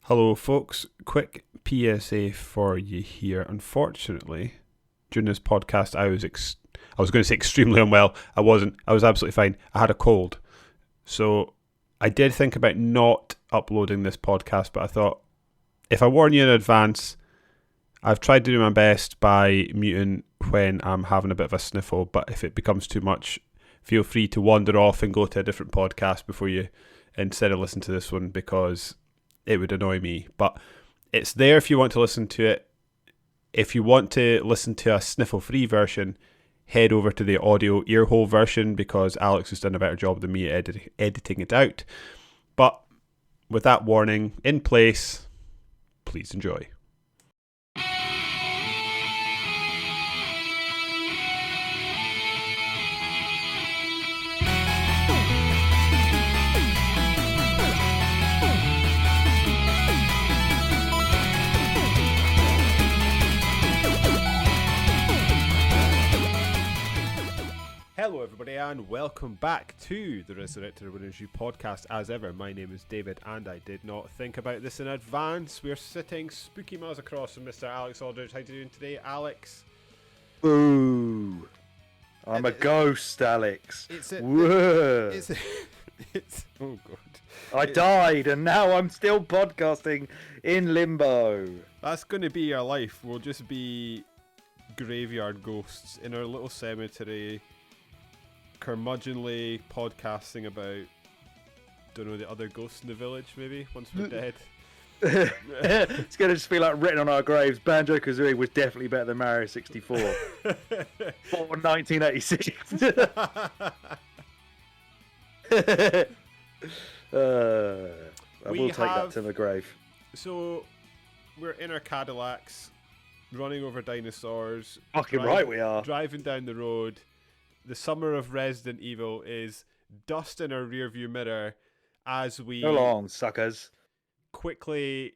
Hello, folks. Quick PSA for you here. Unfortunately, during this podcast, I was going to say extremely unwell. I wasn't. I was absolutely fine. I had a cold, so I did think about not uploading this podcast. But I thought, if I warn you in advance, I've tried to do my best by muting when I'm having a bit of a sniffle. But if it becomes too much, feel free to wander off and go to a different podcast before you, instead of listen to this one, because it would annoy me. But it's there if you want to listen to it. If you want to listen to a sniffle-free version, head over to the audio earhole version, because Alex has done a better job than me at editing it out. But with that warning in place, please enjoy. Hello everybody and welcome back to the Resurrected Winners podcast. As ever, my name is David and I did not think about this in advance. We're sitting spooky miles across from Mr. Alex Aldridge. How you doing today, Alex? Boo! I'm a ghost, Alex. It's oh god. I died and now I'm still podcasting in limbo. That's going to be our life. We'll just be graveyard ghosts in our little cemetery, curmudgeonly podcasting about, don't know, the other ghosts in the village, maybe, once we're dead. It's going to just be like written on our graves, Banjo-Kazooie was definitely better than Mario 64. For 1986. I will take that to the grave. So, we're in our Cadillacs, running over dinosaurs. Fucking right we are. Driving down the road. The summer of Resident Evil is dust in our rearview mirror as we So long, suckers. quickly,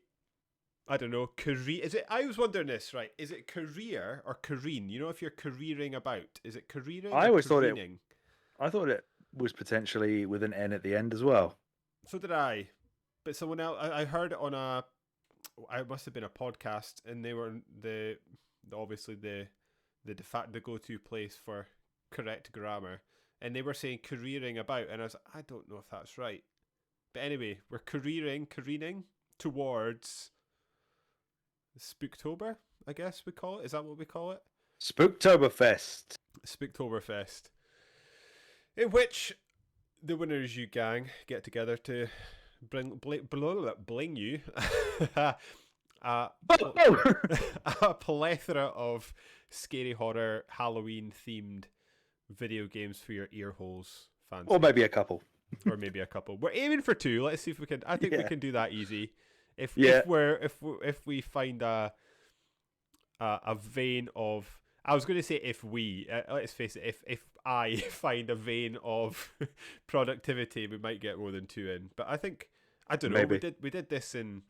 I don't know, career. Is it? I was wondering this, right? Is it career or careen? You know, if you're careering about, is it careering? I always thought careening? I thought it was potentially with an N at the end as well. So did I, but someone else. I heard it on it must have been a podcast, and they were obviously the de facto go-to place for correct grammar, and they were saying careering about, and I was like, I don't know if that's right, but anyway, we're careening towards Spooktober, I guess we call it. Is that what we call it? Spooktoberfest. Spooktoberfest, in which the Winners You gang get together to bling you a plethora of scary horror Halloween themed video games for your ear holes. Fancy. Or maybe a couple. Or maybe a couple. We're aiming for 2. Let's see if we can. I think we can do that easy. If we find a vein of, I was going to say if we, let's face it, if I find a vein of productivity, we might get more than 2 in. But I think, I don't know. Maybe. We did this in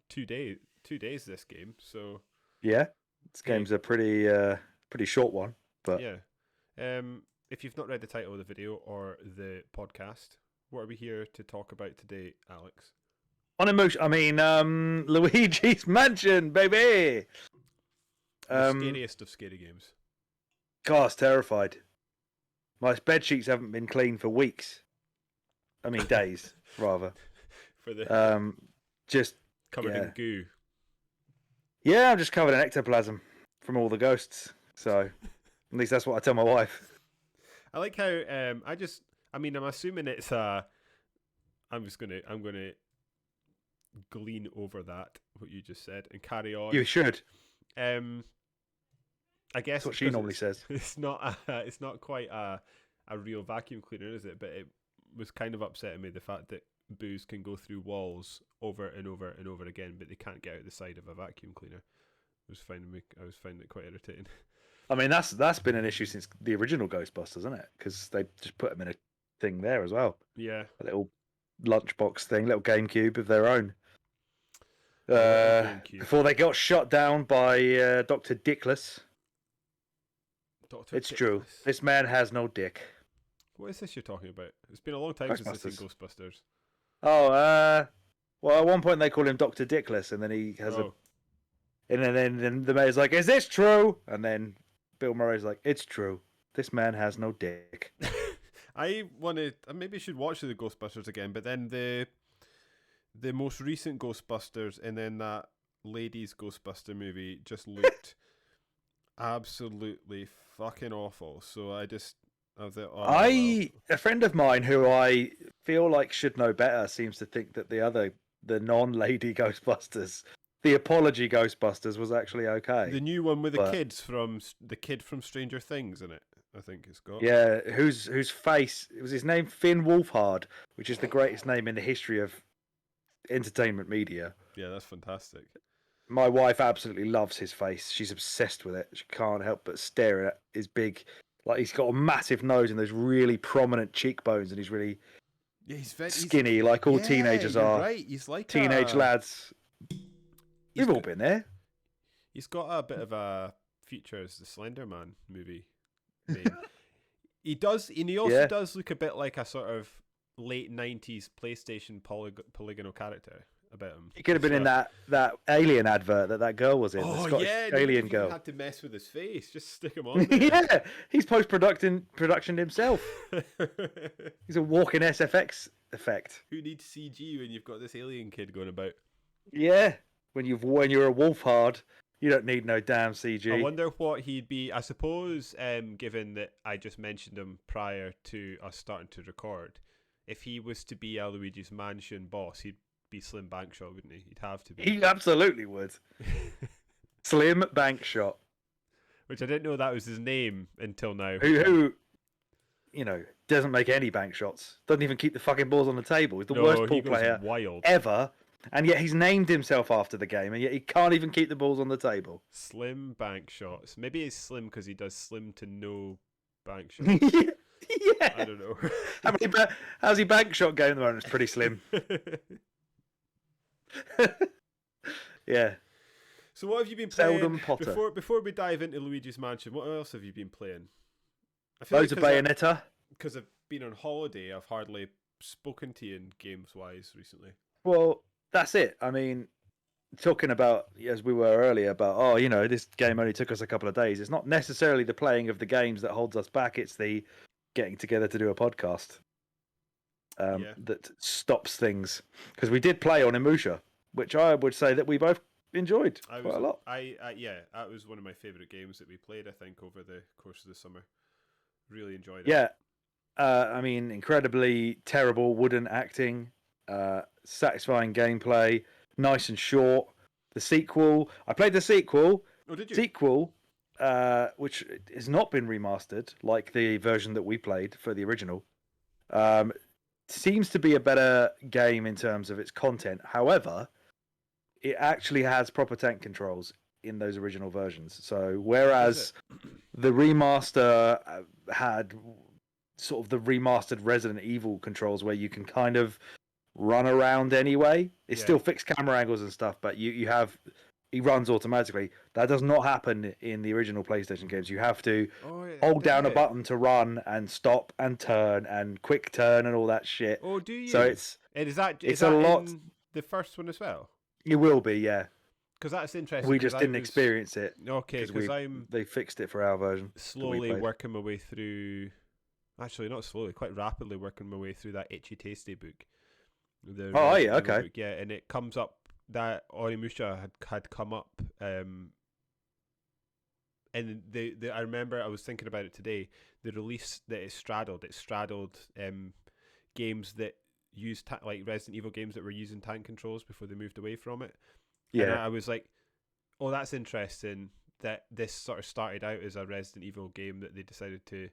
2 days. 2 days. This game. So yeah, this game's a pretty short one. But yeah. If you've not read the title of the video or the podcast, what are we here to talk about today, Alex? On emotion, I mean, Luigi's Mansion, baby. The scariest of scary games. God, I was terrified. My bed sheets haven't been cleaned for weeks. I mean, days, rather. For the just covered in goo. Yeah, I'm just covered in ectoplasm from all the ghosts. So, at least that's what I tell my wife. I like how I'm assuming it's I'm gonna glean over that what you just said and carry on. You should. I guess that's what she normally says. It's not quite a real vacuum cleaner, is it? But it was kind of upsetting me, the fact that booze can go through walls over and over and over again, but they can't get out the side of a vacuum cleaner. I was finding it quite irritating. I mean, that's been an issue since the original Ghostbusters, isn't it? Because they just put them in a thing there as well. Yeah, a little lunchbox thing, little GameCube of their own. Before they got shut down by Dr. Dickless. It's true. This man has no dick. What is this you're talking about? It's been a long time since I've seen Ghostbusters. Oh, Well, at one point they call him Dr. Dickless, and then he has and then the mayor's like, "Is this true?" And then Bill Murray's like, "It's true. This man has no dick." I maybe should watch the Ghostbusters again, but then the most recent Ghostbusters and then that ladies Ghostbuster movie just looked absolutely fucking awful. So I thought, A friend of mine who I feel like should know better seems to think that the non-lady Ghostbusters, the apology Ghostbusters, was actually okay. The new one with the kid from Stranger Things in it, I think it's got. Yeah, whose face was his name? Finn Wolfhard, which is the greatest name in the history of entertainment media. Yeah, that's fantastic. My wife absolutely loves his face. She's obsessed with it. She can't help but stare at his big, like he's got a massive nose and those really prominent cheekbones, and he's really he's skinny, like all teenagers are. Right, he's like teenage lads. We've all been there. He's got a bit of a future as the Slender Man movie. He does, and he also does look a bit like a sort of late 90s PlayStation polygonal character about him. He could have been in that Alien advert that girl was in. Oh, the Scottish Alien girl. Had to mess with his face. Just stick him on there. Yeah, he's production himself. He's a walking SFX effect. Who needs CG when you've got this alien kid going about? Yeah, when you're a Wolfhard, you don't need no damn CG. I wonder what he'd be. I suppose, given that I just mentioned him prior to us starting to record, if he was to be a Luigi's Mansion boss, he'd be Slim Bankshot, wouldn't he? He'd have to be. He absolutely would. Slim Bankshot. Which I didn't know that was his name until now. Who doesn't make any bank shots. Doesn't even keep the fucking balls on the table. He's the worst pool player ever. And yet he's named himself after the game, and yet he can't even keep the balls on the table. Slim bank shots. Maybe he's slim because he does slim to no bank shots. Yeah. I don't know. How's he bank shot game at the moment? It's pretty slim. Yeah. So what have you been playing? Seldom Potter. Before we dive into Luigi's Mansion, what else have you been playing? Loads of Bayonetta. Because I've been on holiday, I've hardly spoken to you in games-wise recently. Well, that's it. I mean, talking about, as we were earlier, about, this game only took us a couple of days. It's not necessarily the playing of the games that holds us back. It's the getting together to do a podcast that stops things. Because we did play on Emusha, which I would say that we both enjoyed quite a lot. That was one of my favourite games that we played, I think, over the course of the summer. Really enjoyed it. Yeah. I mean, incredibly terrible wooden acting, satisfying gameplay, nice and short. The sequel, I played the sequel. Oh, did you? Sequel, which has not been remastered, like the version that we played for the original. Seems to be a better game in terms of its content. However, it actually has proper tank controls in those original versions. So whereas the remaster had sort of the remastered Resident Evil controls where you can kind of run around anyway, it's still fixed camera angles and stuff, but he runs automatically. That does not happen in the original PlayStation games. You have to hold down a button to run and stop and turn and quick turn and all that shit. Oh, do you? So it's a lot in the first one as well? It will be, yeah. Because that's interesting. We just didn't experience it. Okay, because they fixed it for our version. Slowly working my way through. Actually, not slowly, quite rapidly working my way through that Itchy Tasty book. Okay. Book, yeah, and it comes up that Onimusha had come up, and I remember I was thinking about it today. The release that it straddled games that used like Resident Evil games that were using tank controls before they moved away from it. Yeah, and I was like, oh, that's interesting that this sort of started out as a Resident Evil game that they decided to.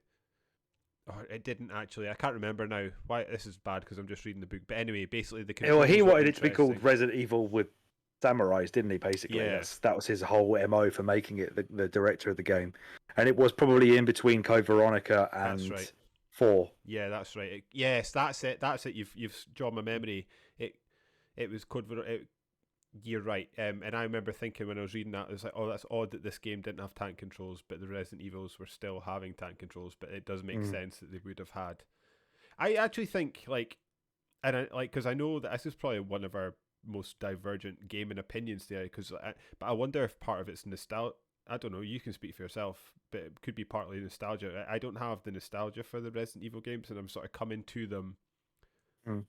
Or it didn't actually. I can't remember now. Why this is bad because I'm just reading the book. But anyway, basically the. Well, he wanted it to be called Resident Evil with samurais, didn't he? Basically, yeah. That was his whole MO for making it. The director of the game, and it was probably in between Code Veronica and 4. Yeah, that's right. Yes, that's it. That's it. You've jogged my memory. It was Code Veronica. You're right. And I remember thinking when I was reading that, I was like, oh, that's odd that this game didn't have tank controls, but the Resident Evils were still having tank controls, but it does make sense that they would have had. I actually think, because I know that this is probably one of our most divergent gaming opinions there. But I wonder if part of it's nostalgia. I don't know. You can speak for yourself, but it could be partly nostalgia. I don't have the nostalgia for the Resident Evil games, and I'm sort of coming to them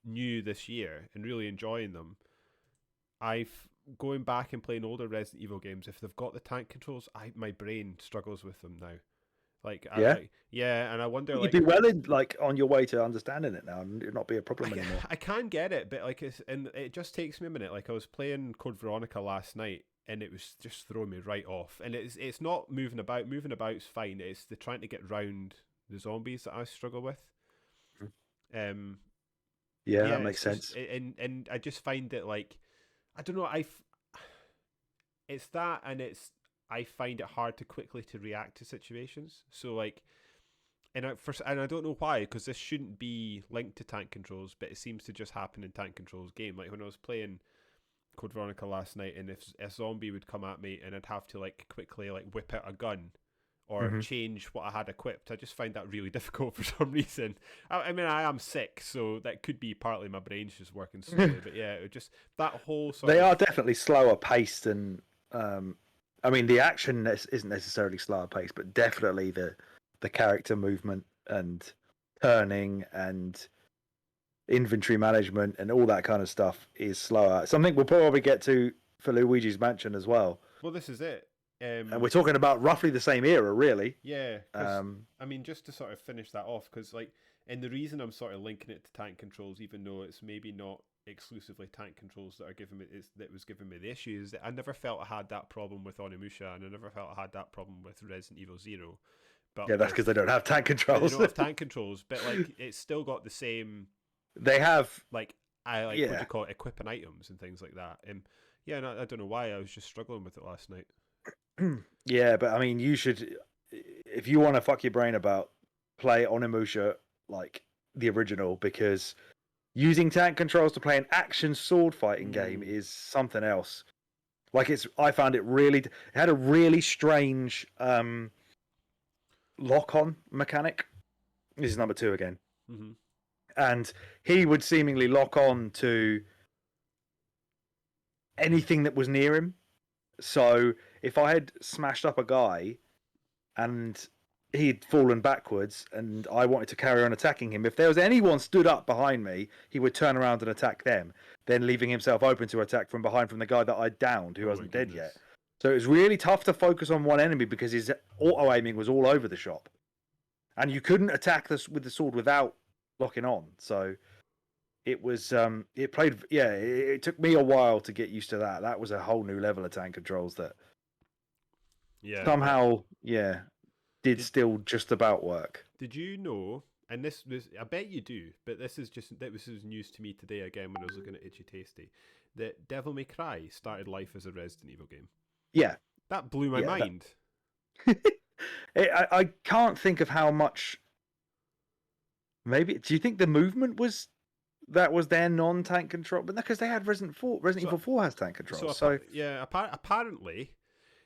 new this year and really enjoying them. I've going back and playing older Resident Evil games. If they've got the tank controls, my brain struggles with them now. Like, and I wonder, you'd be well in on your way to understanding it now, and it'd not be a problem anymore. I can get it, but it just takes me a minute. Like, I was playing Code Veronica last night, and it was just throwing me right off. And it's not moving about. Moving about's fine. It's the trying to get round the zombies that I struggle with. That makes sense. And I just find it like, I don't know. It's that, and I find it hard to quickly to react to situations. So like, and I don't know why, because this shouldn't be linked to tank controls, but it seems to just happen in tank controls game. Like when I was playing Code Veronica last night, and if a zombie would come at me, and I'd have to like quickly like whip out a gun or change what I had equipped, I just find that really difficult for some reason. I mean, I am sick, so that could be partly my brain's just working slowly. But yeah, it just that whole sort. They are definitely slower paced than. I mean, the action isn't necessarily slower paced, but definitely the character movement and turning and inventory management and all that kind of stuff is slower. Something we'll probably get to for Luigi's Mansion as well. Well, this is it. And we're talking about roughly the same era, really. Yeah. I mean, just to sort of finish that off, because like, and the reason I'm sort of linking it to tank controls, even though it's maybe not exclusively tank controls that was giving me the issue, is that I never felt I had that problem with Onimusha, and I never felt I had that problem with Resident Evil 0. But yeah, that's because they don't have tank controls. They don't have tank controls, but like it's still got the same. They have what do you call it, equipping items and things like that. And I don't know why I was just struggling with it last night. Yeah, but I mean, you should, if you want to fuck your brain about, play Onimusha like the original, because using tank controls to play an action sword fighting game is something else. Like I found it had a really strange lock-on mechanic. This is number 2 again. Mm-hmm. And he would seemingly lock on to anything that was near him. So if I had smashed up a guy and he'd fallen backwards and I wanted to carry on attacking him, if there was anyone stood up behind me, he would turn around and attack them, then leaving himself open to attack from behind from the guy that I downed who wasn't dead yet. So it was really tough to focus on one enemy because his auto-aiming was all over the shop. And you couldn't attack this with the sword without locking on. So it was it took me a while to get used to that. That was a whole new level of tank controls that somehow did still just about work. Did you know, and this I bet you do, but this was news to me today again when I was looking at Itchy Tasty, that Devil May Cry started life as a Resident Evil game. Yeah. That blew my mind. I can't think of how much. Maybe, do you think the movement was their non-tank control? But because they had Resident Evil 4 has tank controls. Apparently,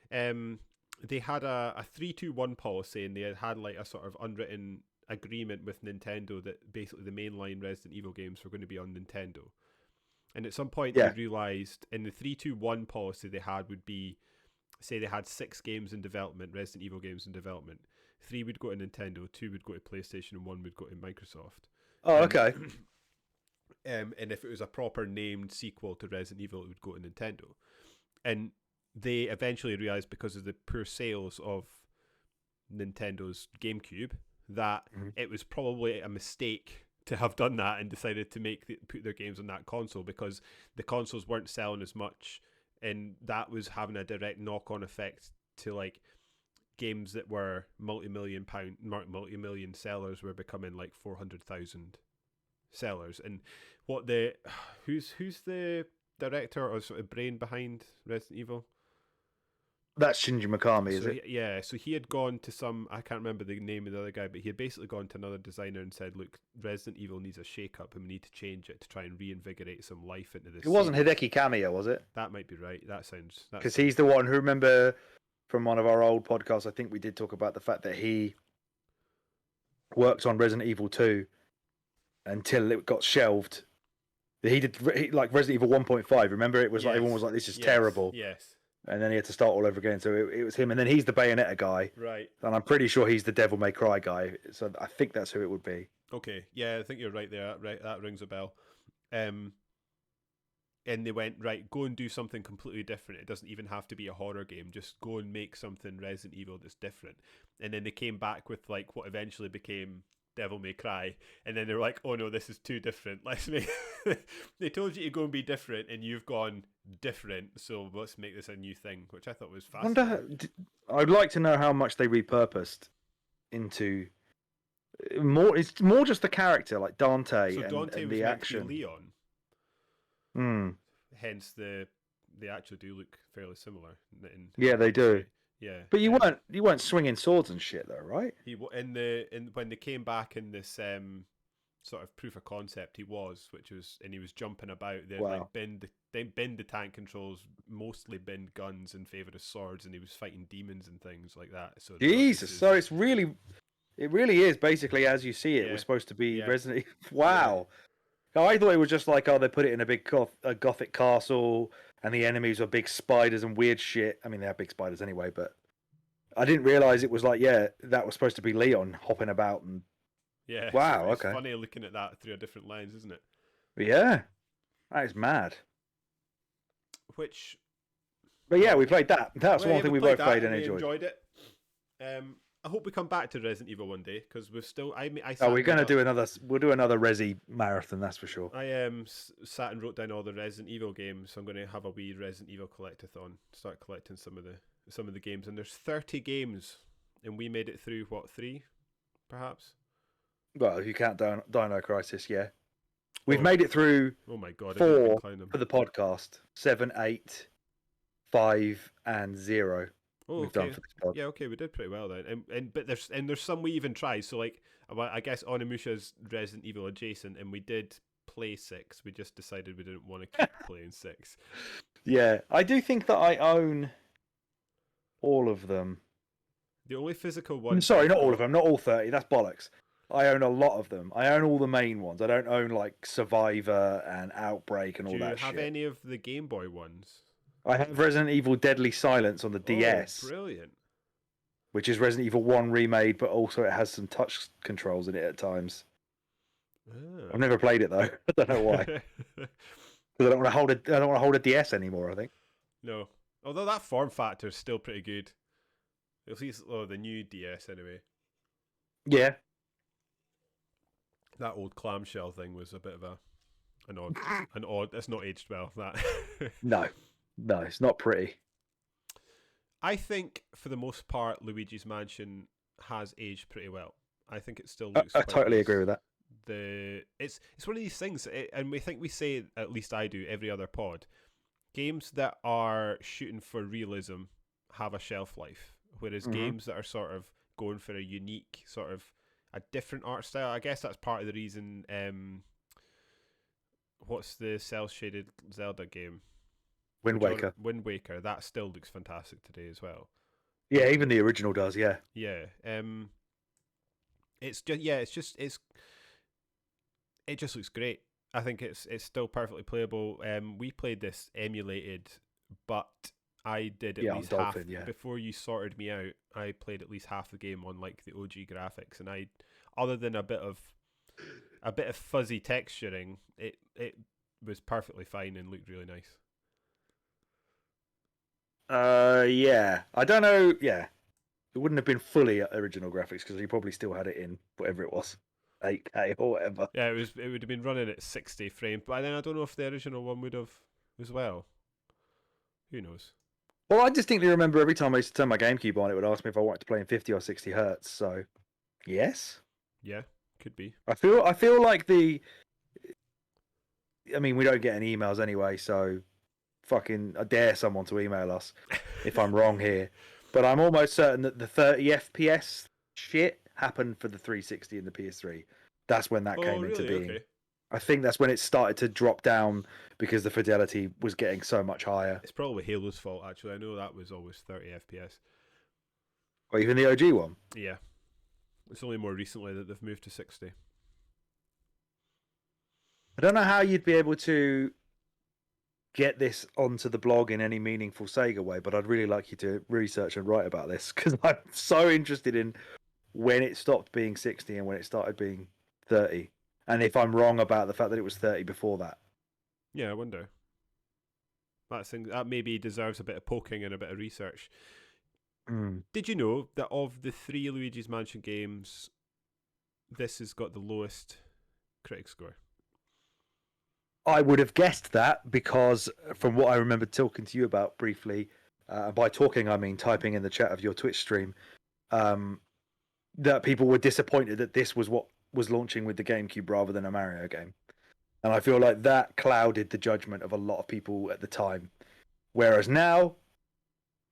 they had a 3-2-1 policy, and they had like a sort of unwritten agreement with Nintendo that basically the mainline Resident Evil games were going to be on Nintendo. And at some point they realised in the 3-2-1 policy they had would be, say they had 6 games in development, Resident Evil games in development. 3 would go to Nintendo, 2 would go to PlayStation, and 1 would go to Microsoft. Oh, okay. And if it was a proper named sequel to Resident Evil, it would go to Nintendo. And they eventually realised, because of the poor sales of Nintendo's GameCube, that it was probably a mistake to have done that and decided to put their games on that console, because the consoles weren't selling as much, and that was having a direct knock-on effect to like games that were multi-million sellers were becoming like 400,000 sellers. And who's the director or sort of brain behind Resident Evil? That's Shinji Mikami, is it? Yeah, so he had gone to I can't remember the name of the other guy, but he had basically gone to another designer and said, look, Resident Evil needs a shake-up and we need to change it to try and reinvigorate some life into this. It wasn't Hideki Kamiya, was it? That might be right. That sounds... Because he's the one who, remember from one of our old podcasts, I think we did talk about the fact that he worked on Resident Evil 2 until it got shelved. He did like Resident Evil 1.5. Remember, it was like everyone was like, "This is terrible." Yes. And then he had to start all over again. So it was him, and then he's the Bayonetta guy, Right. and I'm pretty sure he's the Devil May Cry guy. So I think that's who it would be. Okay. Yeah, I think you're right there. Right, that rings a bell. And they went, right, go and do something completely different. It doesn't even have to be a horror game. Just go and make something Resident Evil that's different. And then they came back with like what eventually became Devil May Cry. And then they were like, oh no, this is too different. Let's make. They told you to go and be different, and you've gone different. So let's make this a new thing, which I thought was fascinating. I'd like to know how much they repurposed into more. It's more just the character, like Dante, So Dante and was the meant action. to be Leon. Hence they actually do look fairly similar. Yeah, they do. Yeah, but you weren't swinging swords and shit though, right? When they came back in this sort of proof of concept, he was jumping about. They like binned the tank controls, mostly binned guns in favor of swords, and he was fighting demons and things like that. So Jesus, so it really is basically as you see it. It was supposed to be Resident Evil. Wow. Yeah. I thought it was just like, they put it in a big gothic castle, and the enemies were big spiders and weird shit. I mean, they have big spiders anyway, but I didn't realize it was like, that was supposed to be Leon hopping about and. Yeah. Wow. It's funny looking at that through a different lens, isn't it? Yeah, that is mad. But yeah, we played that. That's one thing we both played and enjoyed it. I hope we come back to Resident Evil one day, because we've still. We're going to do another. We'll do another Resi marathon. That's for sure. I sat and wrote down all the Resident Evil games, so I'm going to have a wee Resident Evil collectathon. Start collecting some of the games, and there's 30 games, and we made it through 3, perhaps. Well, if you count Dino Crisis, yeah, we've made it through. Oh my god, 4 for the podcast. 7, 8, 5, and 0. Oh, we've done for this pod. Yeah, okay, we did pretty well then. But there's some we even tried. So like, I guess Onimusha's Resident Evil adjacent, and we did play 6. We just decided we didn't want to keep playing 6. Yeah, I do think that I own all of them. The only physical one. Sorry, not all of them. Not all 30. That's bollocks. I own a lot of them. I own all the main ones. I don't own like Survivor and Outbreak and all that shit. Do you have any of the Game Boy ones? I have Resident Evil Deadly Silence on the DS. Brilliant. Which is Resident Evil 1 remade, but also it has some touch controls in it at times. Oh. I've never played it though. I don't know why. Because I don't want to hold a DS anymore, I think. No. Although that form factor is still pretty good. At least the new DS anyway. Yeah. That old clamshell thing was a bit of an odd. It's not aged well. That. No, it's not pretty. I think for the most part, Luigi's Mansion has aged pretty well. I think it still looks. I totally agree with that. It's one of these things, and we say, at least I do, every other pod. Games that are shooting for realism have a shelf life, whereas games that are sort of going for a unique sort of a different art style. I guess that's part of the reason. What's the cel shaded Zelda game? Wind Waker. That still looks fantastic today as well. Yeah, even the original does. Yeah. Yeah. It just looks great. I think it's still perfectly playable. We played this emulated, but I did at least half. Before you sorted me out, I played at least half the game on like the OG graphics, and other than a bit of fuzzy texturing, it was perfectly fine and looked really nice. Yeah. I don't know. Yeah, it wouldn't have been fully original graphics because you probably still had it in whatever it was, 8K or whatever. Yeah, it would have been running at 60 frames, but then I don't know if the original one would have as well. Who knows? Well, I distinctly remember every time I used to turn my GameCube on, it would ask me if I wanted to play in 50 or 60 hertz. So, yes. Yeah, could be. I feel like I mean, we don't get any emails anyway, so I dare someone to email us if I'm wrong here. But I'm almost certain that the 30 FPS shit happened for the 360 and the PS3. That's when that came into being. Okay. I think that's when it started to drop down because the fidelity was getting so much higher. It's probably Halo's fault, actually. I know that was always 30 FPS. Or even the OG one? Yeah. It's only more recently that they've moved to 60. I don't know how you'd be able to get this onto the blog in any meaningful Sega way, but I'd really like you to research and write about this because I'm so interested in when it stopped being 60 and when it started being 30. And if I'm wrong about the fact that it was 30 before that. Yeah, I wonder. That maybe deserves a bit of poking and a bit of research. Did you know that of the 3 Luigi's Mansion games, this has got the lowest critic score? I would have guessed that because from what I remember talking to you about briefly, by talking I mean typing in the chat of your Twitch stream, that people were disappointed that this was what was launching with the GameCube rather than a Mario game. And I feel like that clouded the judgment of a lot of people at the time. Whereas now,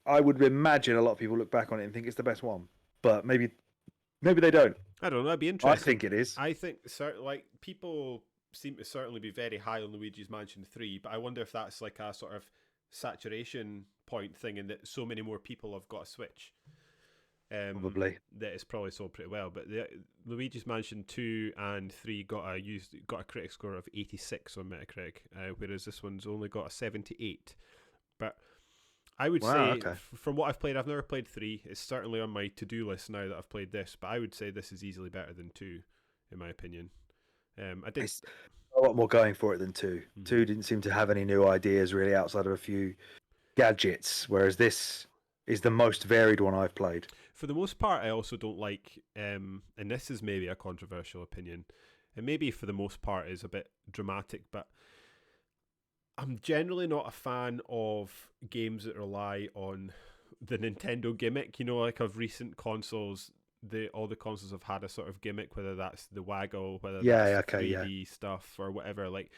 I would imagine a lot of people look back on it and think it's the best one. But maybe they don't. I don't know. That'd be interesting. I think it is. I think like people seem to certainly be very high on Luigi's Mansion 3, but I wonder if that's like a sort of saturation point thing in that so many more people have got a Switch. Probably. That it's probably sold pretty well. But the Luigi's Mansion 2 and 3 got a critic score of 86 on Metacritic, whereas this one's only got a 78. But I would say, from what I've played, I've never played 3. It's certainly on my to-do list now that I've played this, but I would say this is easily better than 2, in my opinion. It's a lot more going for it than 2. 2 didn't seem to have any new ideas really outside of a few gadgets, whereas this is the most varied one I've played. For the most part, I also don't like, and this is maybe a controversial opinion, and maybe for the most part is a bit dramatic, but I'm generally not a fan of games that rely on the Nintendo gimmick. You know, like of recent consoles, all the consoles have had a sort of gimmick, whether that's the waggle, whether that's 3D stuff or whatever. Like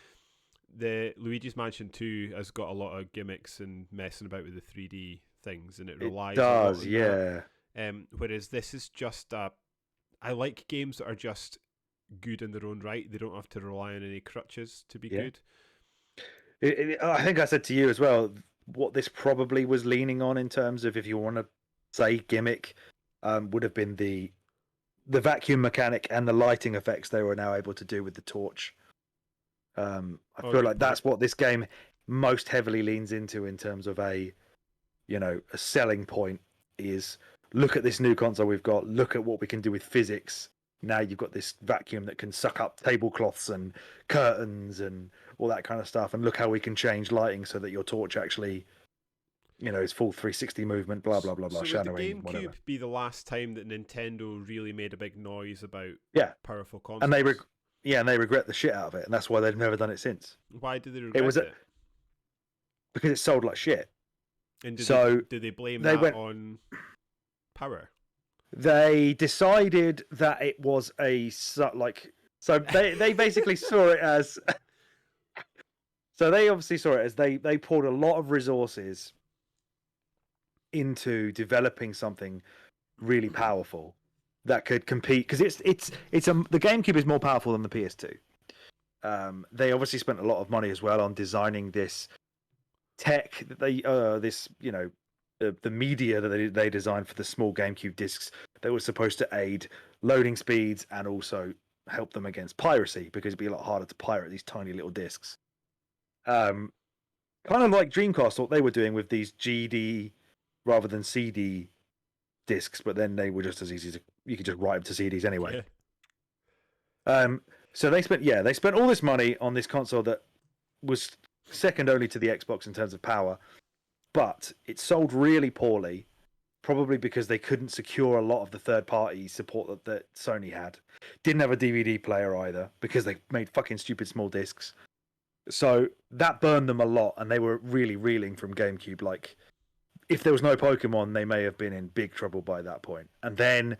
the Luigi's Mansion 2 has got a lot of gimmicks and messing about with the 3D things, and it relies on that. Whereas this is just I like games that are just good in their own right. They don't have to rely on any crutches to be good. I think I said to you as well, what this probably was leaning on in terms of, if you want to say gimmick, would have been the vacuum mechanic and the lighting effects they were now able to do with the torch. I feel like that's what this game most heavily leans into in terms of a selling point is, look at this new console we've got, look at what we can do with physics. Now you've got this vacuum that can suck up tablecloths and curtains and all that kind of stuff, and look how we can change lighting so that your torch actually, is full 360 movement, blah, blah, blah, blah, so shadowing, would the GameCube be the last time that Nintendo really made a big noise about powerful consoles? And they regret the shit out of it, and that's why they've never done it since. Why did they regret it? Because it sold like shit. And did they blame that on power? They decided that it was so they basically saw it as so they obviously saw it as they poured a lot of resources into developing something really powerful that could compete, because the GameCube is more powerful than the PS2. They obviously spent a lot of money as well on designing this tech that the media that they designed for the small GameCube discs that was supposed to aid loading speeds and also help them against piracy, because it'd be a lot harder to pirate these tiny little discs. Kind of like Dreamcast thought they were doing with these GD rather than CD discs, but then they were just as easy you could just write them to CDs anyway. Yeah. So they spent all this money on this console that was second only to the Xbox in terms of power, but it sold really poorly, probably because they couldn't secure a lot of the third-party support that Sony had. Didn't have a DVD player either, because they made fucking stupid small discs. So that burned them a lot, and they were really reeling from GameCube. Like, if there was no Pokemon, they may have been in big trouble by that point. And then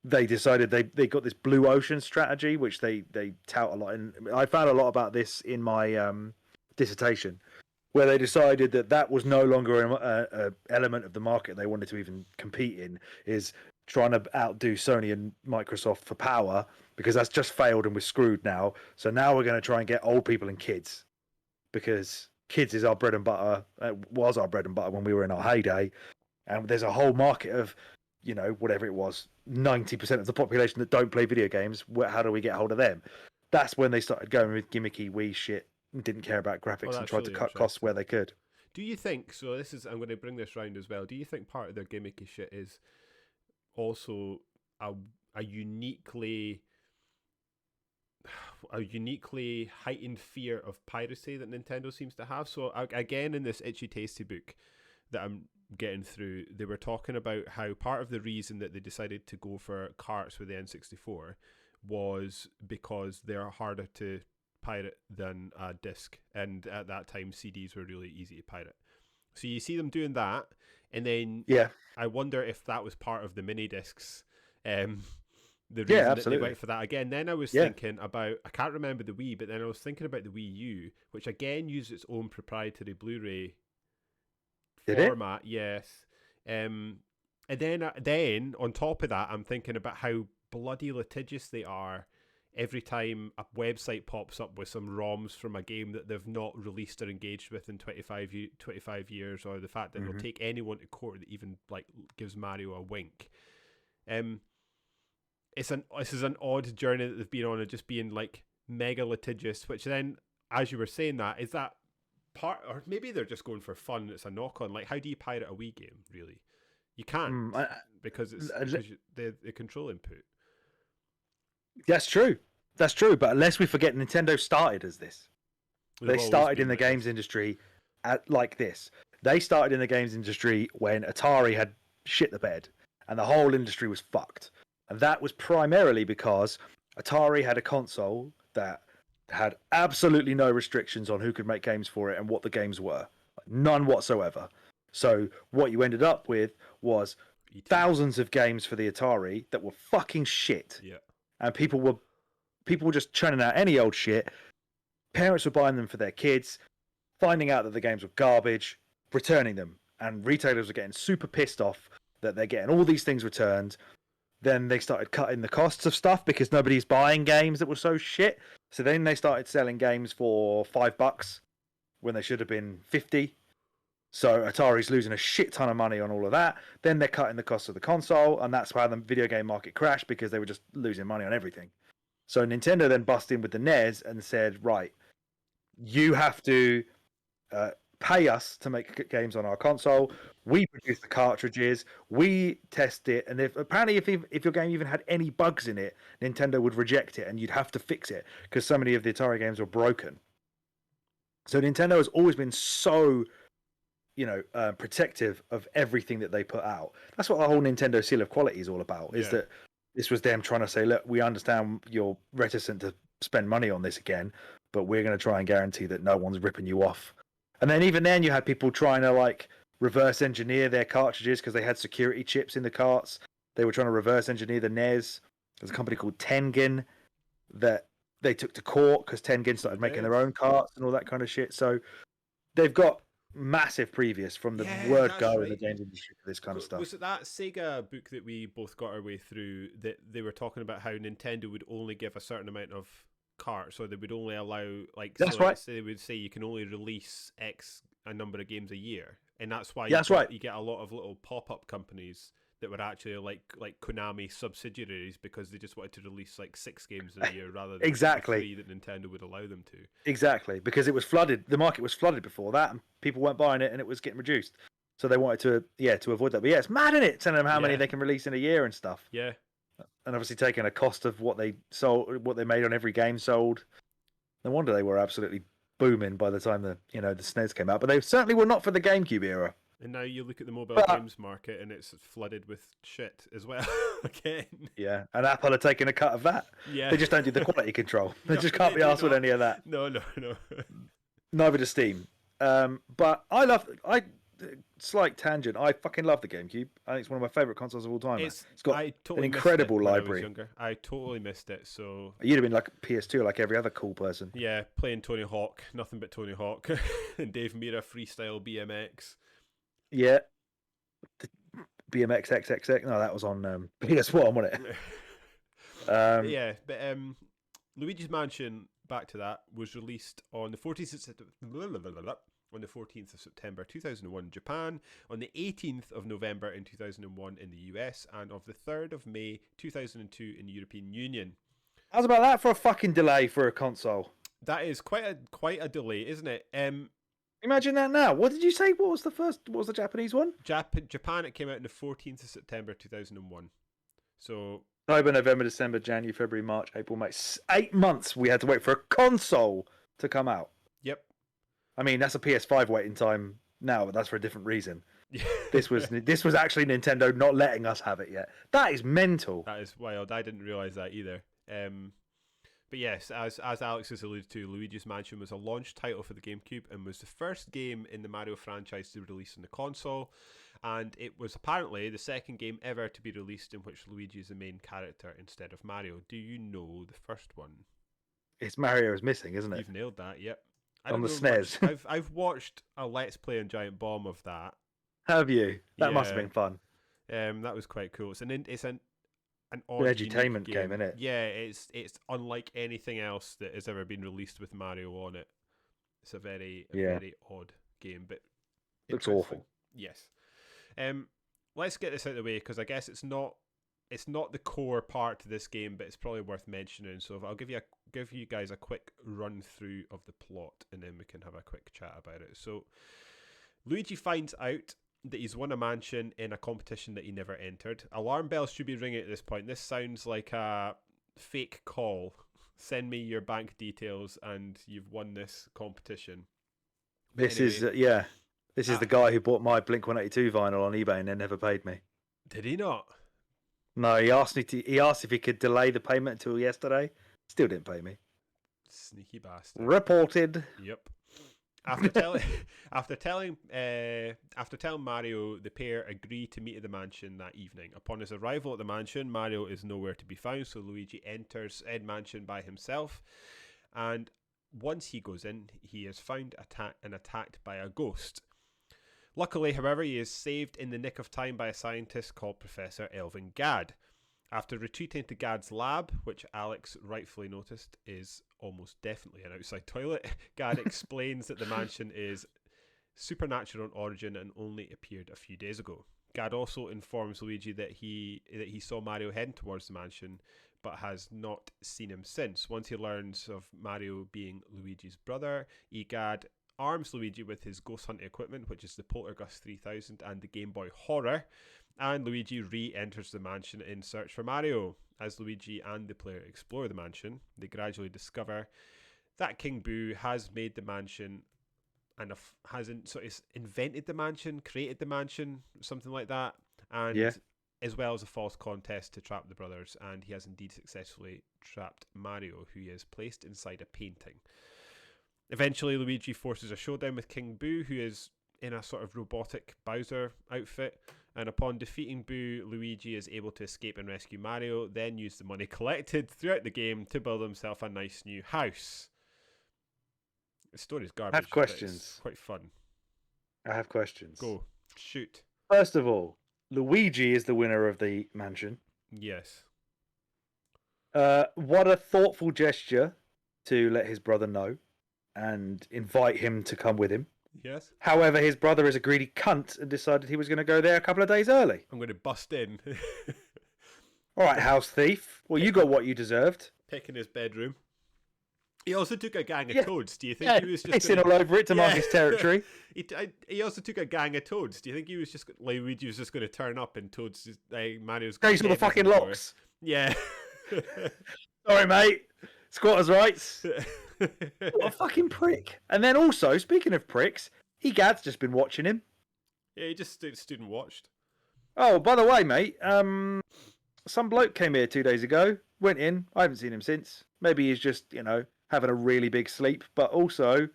they decided they got this blue ocean strategy, which they tout a lot. And I found a lot about this in my dissertation, where they decided that was no longer an element of the market they wanted to even compete in, is trying to outdo Sony and Microsoft for power, because that's just failed and we're screwed now. So now we're going to try and get old people and kids, because kids is our bread and butter, was our bread and butter when we were in our heyday. And there's a whole market of, whatever it was, 90% of the population that don't play video games. How do we get hold of them? that's when they started going with gimmicky Wii shit and didn't care about Well, graphics and that's tried to really cut costs where they could. Do you think so? I'm going to bring this round as well. Do you think part of their gimmicky shit is also a a uniquely a uniquely heightened fear of piracy that Nintendo seems to have? So again, in this Itchy Tasty book that I'm getting through, they were talking about how part of the reason that they decided to go for carts with the N64 was because they're harder to pirate than a disc, and at that time CDs were really easy to pirate. So you see them doing that, and then Yeah, I wonder if that was part of the mini discs. The yeah, reason that they absolutely. went for that again. Then I was Yeah, thinking about, I can't remember the Wii, but then I was thinking about the Wii U, which again used its own proprietary Blu-ray did it? format. Yes. And then on top of that, I'm thinking about how bloody litigious they are every time a website pops up with some ROMs from a game that they've not released or engaged with in 25 years, or the fact that they'll take anyone to court that even like gives Mario a wink. This is an odd journey that they've been on of just being like mega litigious, which then, as you were saying, that is that part, or maybe they're just going for fun. It's a knock on. Like, how do you pirate a Wii game? Really, you can't because it's the control input. That's true. That's true. But unless we forget, Nintendo started as this. They started in the games industry like this. They started in the games industry when Atari had shit the bed and the whole industry was fucked. And that was primarily because Atari had a console that had absolutely no restrictions on who could make games for it and what the games were. None whatsoever. So what you ended up with was thousands of games for the Atari that were fucking shit. Yeah. And people were just churning out any old shit. Parents were buying them for their kids, finding out that the games were garbage, returning them. And retailers were getting super pissed off that they're getting all these things returned. Then they started cutting the costs of stuff because nobody's buying games that were so shit. So then they started selling games for $5 when they should have been 50. So Atari's losing a shit ton of money on all of that. Then they're cutting the cost of the console, and that's why the video game market crashed, because they were just losing money on everything. So Nintendo then bust in with the NES and said, right, you have to pay us to make games on our console. We produce the cartridges, we test it, and if your game even had any bugs in it, Nintendo would reject it and you'd have to fix it because so many of the Atari games were broken. So Nintendo has always been so protective of everything that they put out. That's what the whole Nintendo seal of quality is all about, is that this was them trying to say, look, we understand you're reticent to spend money on this again, but we're going to try and guarantee that no one's ripping you off. And then even then you had people trying to like reverse engineer their cartridges because they had security chips in the carts. They were trying to reverse engineer the NES. There's a company called Tengen that they took to court because Tengen started making their own carts and all that kind of shit. So they've got massive previous from the word go in the games industry for this kind of stuff. Was it that Sega book that we both got our way through that they were talking about how Nintendo would only give a certain amount of carts, or they would only allow right. They would say you can only release X a number of games a year, and that's why you get a lot of little pop-up companies that were actually like Konami subsidiaries because they just wanted to release like 6 games in a year rather than the 3 that Nintendo would allow them to. Exactly, because it was flooded. The market was flooded before that, and people weren't buying it, and it was getting reduced. So they wanted to avoid that. But yeah, it's mad, isn't it? Telling them how many they can release in a year and stuff. Yeah, and obviously taking a cost of what they sold, what they made on every game sold. No wonder they were absolutely booming by the time the SNES came out. But they certainly were not for the GameCube era. And now you look at the mobile games market and it's flooded with shit as well again. Yeah, and Apple are taking a cut of that. Yeah. They just don't do the quality control. They just can't be arsed with any of that. No. Neither does Steam. But slight tangent. I fucking love the GameCube. I think it's one of my favourite consoles of all time. It's got an incredible library. I totally missed it. So you'd have been like PS2, like every other cool person. Yeah, playing Tony Hawk, nothing but Tony Hawk, and Dave Mirra freestyle BMX. Yeah, the BMX XXX. No, that was on PS1, wasn't it? Yeah, but Luigi's Mansion. Back to that, was released on the 14th of September 2001 in Japan, on the 18th of November in 2001 in the US, and of the 3rd of May 2002 in the European Union. How's about that for a fucking delay for a console? That is quite a delay, isn't it? Imagine that now. What did you say? What was the Japanese one? Japan, it came out on the 14th of September 2001. So October, November, December, January, February, March, April, May. 8 months we had to wait for a console to come out. Yep. I mean, that's a PS5 waiting time now, but that's for a different reason. This was actually Nintendo not letting us have it yet. That is mental. That is wild. I didn't realise that either. But yes, as Alex has alluded to, Luigi's Mansion was a launch title for the GameCube and was the first game in the Mario franchise to be released on the console. And it was apparently the second game ever to be released in which Luigi is the main character instead of Mario. Do you know the first one? It's Mario is missing, isn't it? You've nailed that, yep. On the SNES. I've watched a Let's Play on Giant Bomb of that. Have you? That Yeah. must have been fun. That was quite cool. It's an edutainment game, isn't it? Yeah, it's unlike anything else that has ever been released with Mario on it. It's a very odd game, but Looks interesting. awful. Yes. Let's get this out of the way because I guess it's not the core part to this game, but it's probably worth mentioning. So I'll give you guys a quick run through of the plot, and then we can have a quick chat about it. So Luigi finds out that he's won a mansion in a competition that he never entered. Alarm bells should be ringing at this point. This sounds like a fake call. Send me your bank details and you've won this competition. This is the guy who bought my Blink-182 vinyl on eBay and then never paid me. Did he not? No, he asked if he could delay the payment until yesterday. Still didn't pay me. Sneaky bastard. Reported. Yep. After telling Mario, the pair agree to meet at the mansion that evening. Upon his arrival at the mansion, Mario is nowhere to be found, so Luigi enters Ed Mansion by himself. And once he goes in, he is found and attacked by a ghost. Luckily, however, he is saved in the nick of time by a scientist called Professor Elvin Gadd. After retreating to Gadd's lab, which Alex rightfully noticed is almost definitely an outside toilet, Gadd explains that the mansion is supernatural in origin and only appeared a few days ago. Gadd also informs Luigi that he saw Mario heading towards the mansion, but has not seen him since. Once he learns of Mario being Luigi's brother, Gadd arms Luigi with his ghost hunting equipment, which is the Poltergust 3000 and the Game Boy Horror, and Luigi re-enters the mansion in search for Mario. As Luigi and the player explore the mansion, they gradually discover that King Boo has made the mansion and has invented the mansion, created the mansion, something like that, and as well as a false contest to trap the brothers, and he has indeed successfully trapped Mario, who he has placed inside a painting. Eventually, Luigi forces a showdown with King Boo, who is in a sort of robotic Bowser outfit, and upon defeating Boo, Luigi is able to escape and rescue Mario, then use the money collected throughout the game to build himself a nice new house. The story's garbage. I have questions. It's quite fun. I have questions. Go. Shoot. First of all, Luigi is the winner of the mansion. Yes. What a thoughtful gesture to let his brother know and invite him to come with him. Yes. However, his brother is a greedy cunt and decided he was going to go there a couple of days early. I'm going to bust in. All right, house thief. Well, you got what you deserved. Pick in his bedroom. He also took a gang of toads. Do you think he was just pissing all over it to mark his territory? He also took a gang of toads. Do you think he was just Luigi was just going to turn up and Toads just Mario's He's got the fucking locks. Yeah. Sorry, mate. Squatters' rights. What a fucking prick. And then also, speaking of pricks, Gad's just been watching him. Yeah, he just stood and watched. Oh, by the way, mate, some bloke came here 2 days ago, went in, I haven't seen him since. Maybe he's just, having a really big sleep, but also,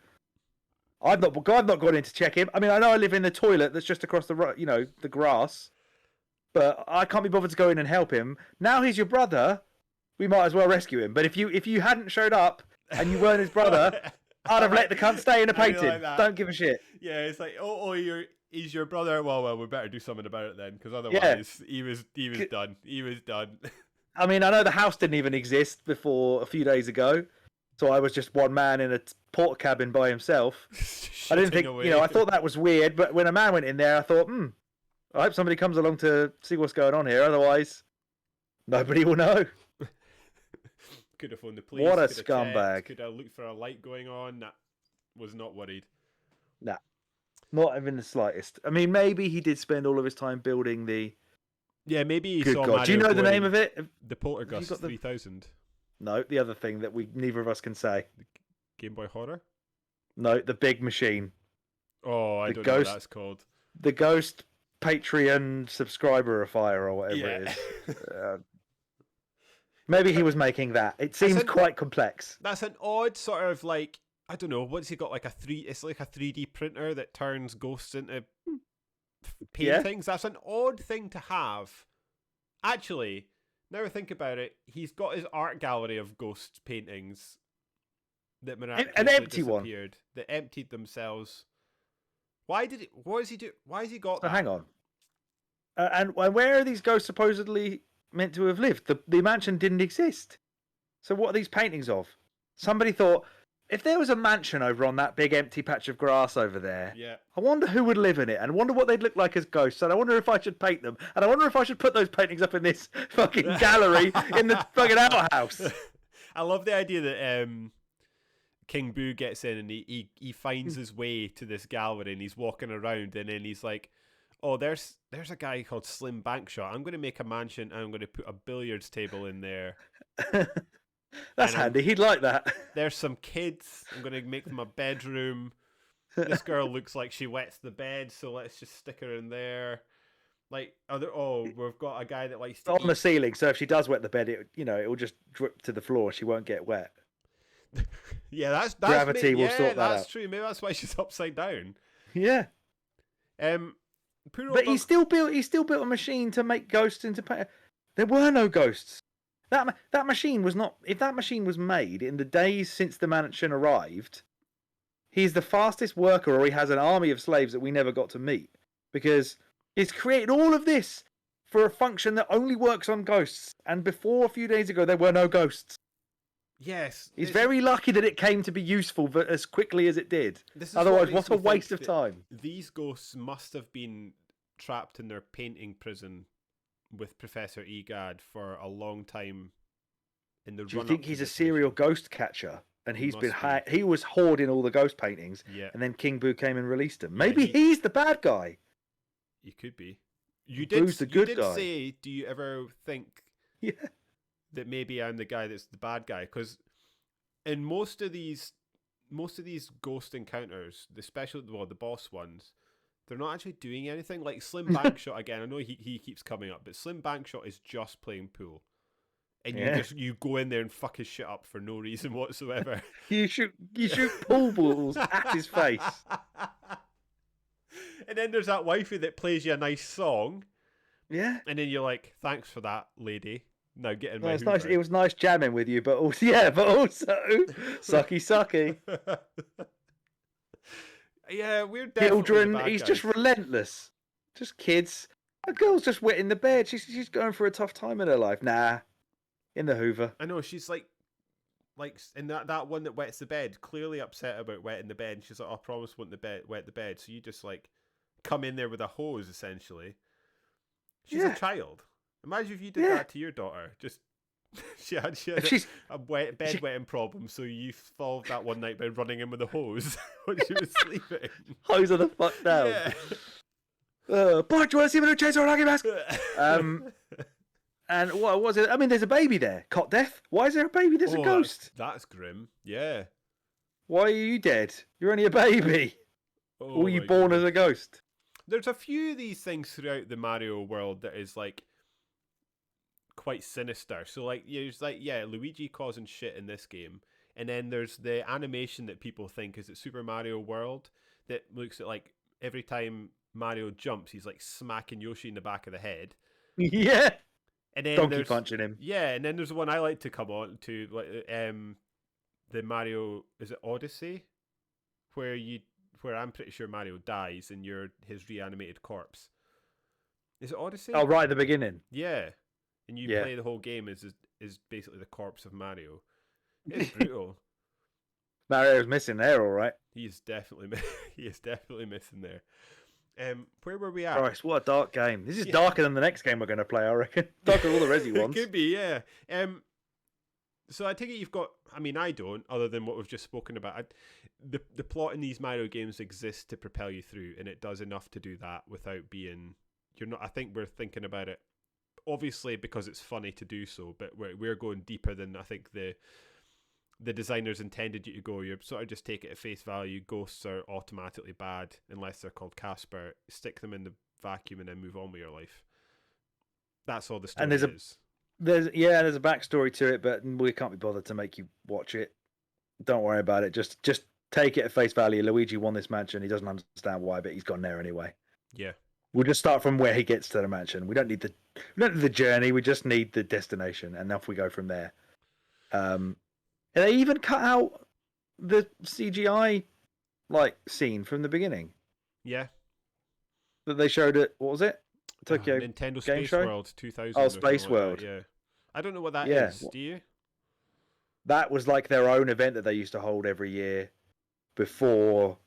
I've not gone in to check him. I mean, I know I live in the toilet that's just across the grass, but I can't be bothered to go in and help him. Now he's your brother, we might as well rescue him. But if you hadn't showed up and you weren't his brother, I'd have let the cunt stay in a painting. Like don't give a shit. Yeah, it's like, he's your brother. Well, we better do something about it then, because otherwise he was done. He was done. I mean, I know the house didn't even exist before a few days ago, so I was just one man in a porta cabin by himself. I didn't think, I thought that was weird, but when a man went in there, I thought, I hope somebody comes along to see what's going on here. Otherwise, nobody will know. Could have phoned the police. What a could have scumbag. checked, could have looked for a light going on. Nah, was not worried. Nah, not even the slightest. I mean, maybe he did spend all of his time building the... Yeah, maybe he Good saw God. Mario Do you know the going, name of it? The Poltergeist 3000. No, the other thing that neither of us can say. Game Boy Horror? No, the big machine. Oh, I don't know what that's called. The Ghost Patreon subscriber-ifier or whatever it is. Maybe he was making that. It seems quite complex. That's an odd sort of like, I don't know, what's he got, like it's like a 3D printer that turns ghosts into paintings. That's an odd thing to have. Actually, now I think about it, he's got his art gallery of ghost paintings that miraculously an empty disappeared, that emptied themselves. What has he got? So hang on. And where are these ghosts supposedly meant to have lived? The mansion didn't exist. So what are these paintings of? Somebody thought, if there was a mansion over on that big empty patch of grass over there, I wonder who would live in it, and I wonder what they'd look like as ghosts, and I wonder if I should paint them, and I wonder if I should put those paintings up in this fucking gallery in the fucking outhouse. I love the idea that King Boo gets in and he finds his way to this gallery, and he's walking around, and then he's like, oh, there's a guy called Slim Bankshot. I'm going to make a mansion, and I'm going to put a billiards table in there. That's handy. He'd like that. There's some kids. I'm going to make them a bedroom. This girl looks like she wets the bed, so let's just stick her in there. Like, we've got a guy that likes to on the ceiling, so if she does wet the bed, it will just drip to the floor. She won't get wet. Yeah, that's gravity will sort that out. That's true. Maybe that's why she's upside down. Yeah. But he still built a machine to make ghosts into paint. There were no ghosts. That machine was not. If that machine was made in the days since the mansion arrived, he's the fastest worker, or he has an army of slaves that we never got to meet, because he's created all of this for a function that only works on ghosts. And before a few days ago, there were no ghosts. Yes, he's very lucky that it came to be useful as quickly as it did. Otherwise, what a waste of time. These ghosts must have been trapped in their painting prison with Professor Egad for a long time. Do you think he's a serial ghost catcher? And he was hoarding all the ghost paintings, and then King Boo came and released them. Maybe he's the bad guy. He could be. Boo's the good guy. Say, do you ever think that maybe I'm the guy that's the bad guy? Because in most of these ghost encounters, the boss ones, they're not actually doing anything. Like Slim Bankshot again. I know he keeps coming up, but Slim Bankshot is just playing pool, and you go in there and fuck his shit up for no reason whatsoever. you shoot pool balls at his face, and then there's that wifey that plays you a nice song. Yeah, and then you're like, thanks for that, lady. Now get in my Hoover. Nice. It was nice jamming with you, but also sucky. Yeah, we're children. He's just relentless. Just kids. A girl's just wetting the bed. She's going through a tough time in her life. Nah, in the Hoover. I know she's like in that one that wets the bed. Clearly upset about wetting the bed. And she's like, I promise won't wet the bed. So you just like come in there with a hose essentially. She's a child. Imagine if you did that to your daughter. Just she had a bed wetting problem, so you solved that one night by running in with a hose when she was sleeping. Hose her the fuck down. Yeah. Boy, do you want to see me do chainsaw hockey mask? And what was it? I mean, there's a baby there. Cot death. Why is there a baby? There's a ghost. That's grim. Yeah. Why are you dead? You're only a baby. Or were you born as a ghost? There's a few of these things throughout the Mario world that is like quite sinister. So like there's Luigi causing shit in this game, and then there's the animation that people think is at Super Mario World that looks at like every time Mario jumps, he's like smacking Yoshi in the back of the head. Yeah. And then donkey punching him. Yeah, and then there's the one I like to come on to, like the Mario, is it Odyssey, where I'm pretty sure Mario dies and you're his reanimated corpse. Is it Odyssey? Oh, right at the beginning. Yeah. And you play the whole game as basically the corpse of Mario. It's brutal. Mario's missing there, all right. He is definitely missing there. Where were we at? Christ, what a dark game. This is darker than the next game we're going to play, I reckon. Darker than all the Resi ones. It could be, yeah. So I take it you've got. I mean, I don't. Other than what we've just spoken about, the plot in these Mario games exists to propel you through, and it does enough to do that without being. You're not. I think we're thinking about it, obviously because it's funny to do so, but we're going deeper than I think the designers intended you to go. You're sort of just take it at face value. Ghosts are automatically bad unless they're called Casper. Stick them in the vacuum and then move on with your life. That's all the story is. There's a backstory to it, but we can't be bothered to make you watch it. Don't worry about it. Just take it at face value. Luigi won this mansion. He doesn't understand why, but he's gone there anyway. Yeah. We'll just start from where he gets to the mansion. We don't need the journey. We just need the destination, and off we go from there. And they even cut out the CGI scene from the beginning. Yeah. That they showed it. What was it? Tokyo Nintendo Game Space Show? World 2000. Oh, Space World. Yeah. I don't know what that is. Do you? That was like their own event that they used to hold every year before.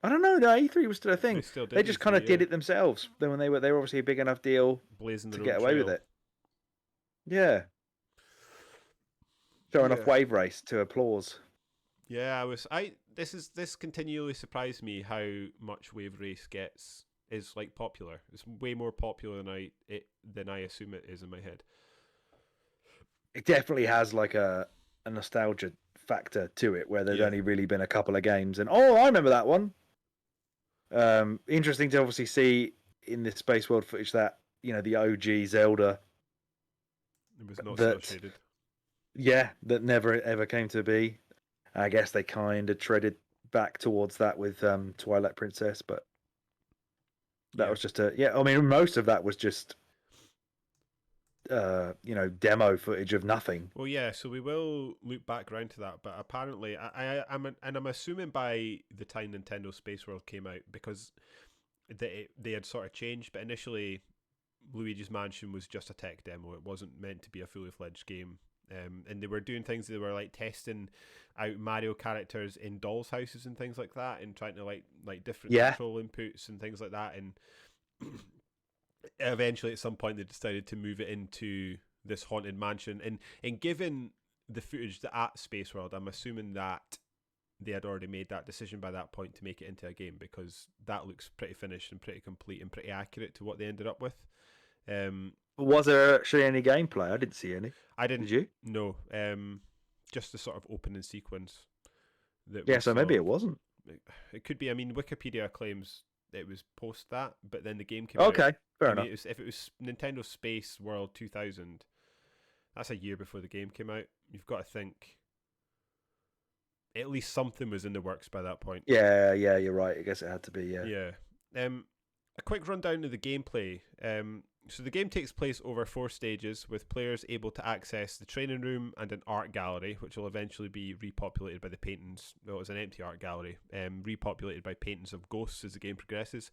I don't know. No, E3 was still a thing. They just kind of did it themselves. Then when they were obviously a big enough deal to get away with it. Yeah. Showing off Wave Race to applause. Yeah, this continually surprised me how much Wave Race is like popular. It's way more popular than I assume it is in my head. It definitely has like a nostalgia factor to it, where there's only really been a couple of games, and I remember that one. Interesting to obviously see in this Space World footage that the OG Zelda. It was not cel shaded. Yeah, that never ever came to be. I guess they kind of treaded back towards that with Twilight Princess, but that was just I mean, most of that was just demo footage of nothing. Well, yeah. So we will loop back around to that, but apparently, I'm assuming by the time Nintendo Space World came out, because they had sort of changed. But initially, Luigi's Mansion was just a tech demo. It wasn't meant to be a fully fledged game. And they were doing things. They were like testing out Mario characters in dolls' houses and things like that, and trying to like different control inputs and things like that. And eventually, at some point, they decided to move it into this haunted mansion. And given the footage at Space World, I'm assuming that they had already made that decision by that point to make it into a game, because that looks pretty finished and pretty complete and pretty accurate to what they ended up with. Was there actually any gameplay? I didn't see any. I didn't. Did you? No. Just the sort of opening sequence. So maybe it wasn't. It could be. I mean, Wikipedia claims it was post that, but then the game came out. Okay, fair enough. If it was Nintendo Space World 2000, that's a year before the game came out. You've got to think at least something was in the works by that point. Yeah, you're right. I guess it had to be, Yeah. A quick rundown of the gameplay. So the game takes place over 4 stages, with players able to access the training room and an art gallery, which will eventually be repopulated by the paintings. Well, it's an empty art gallery, repopulated by paintings of ghosts as the game progresses.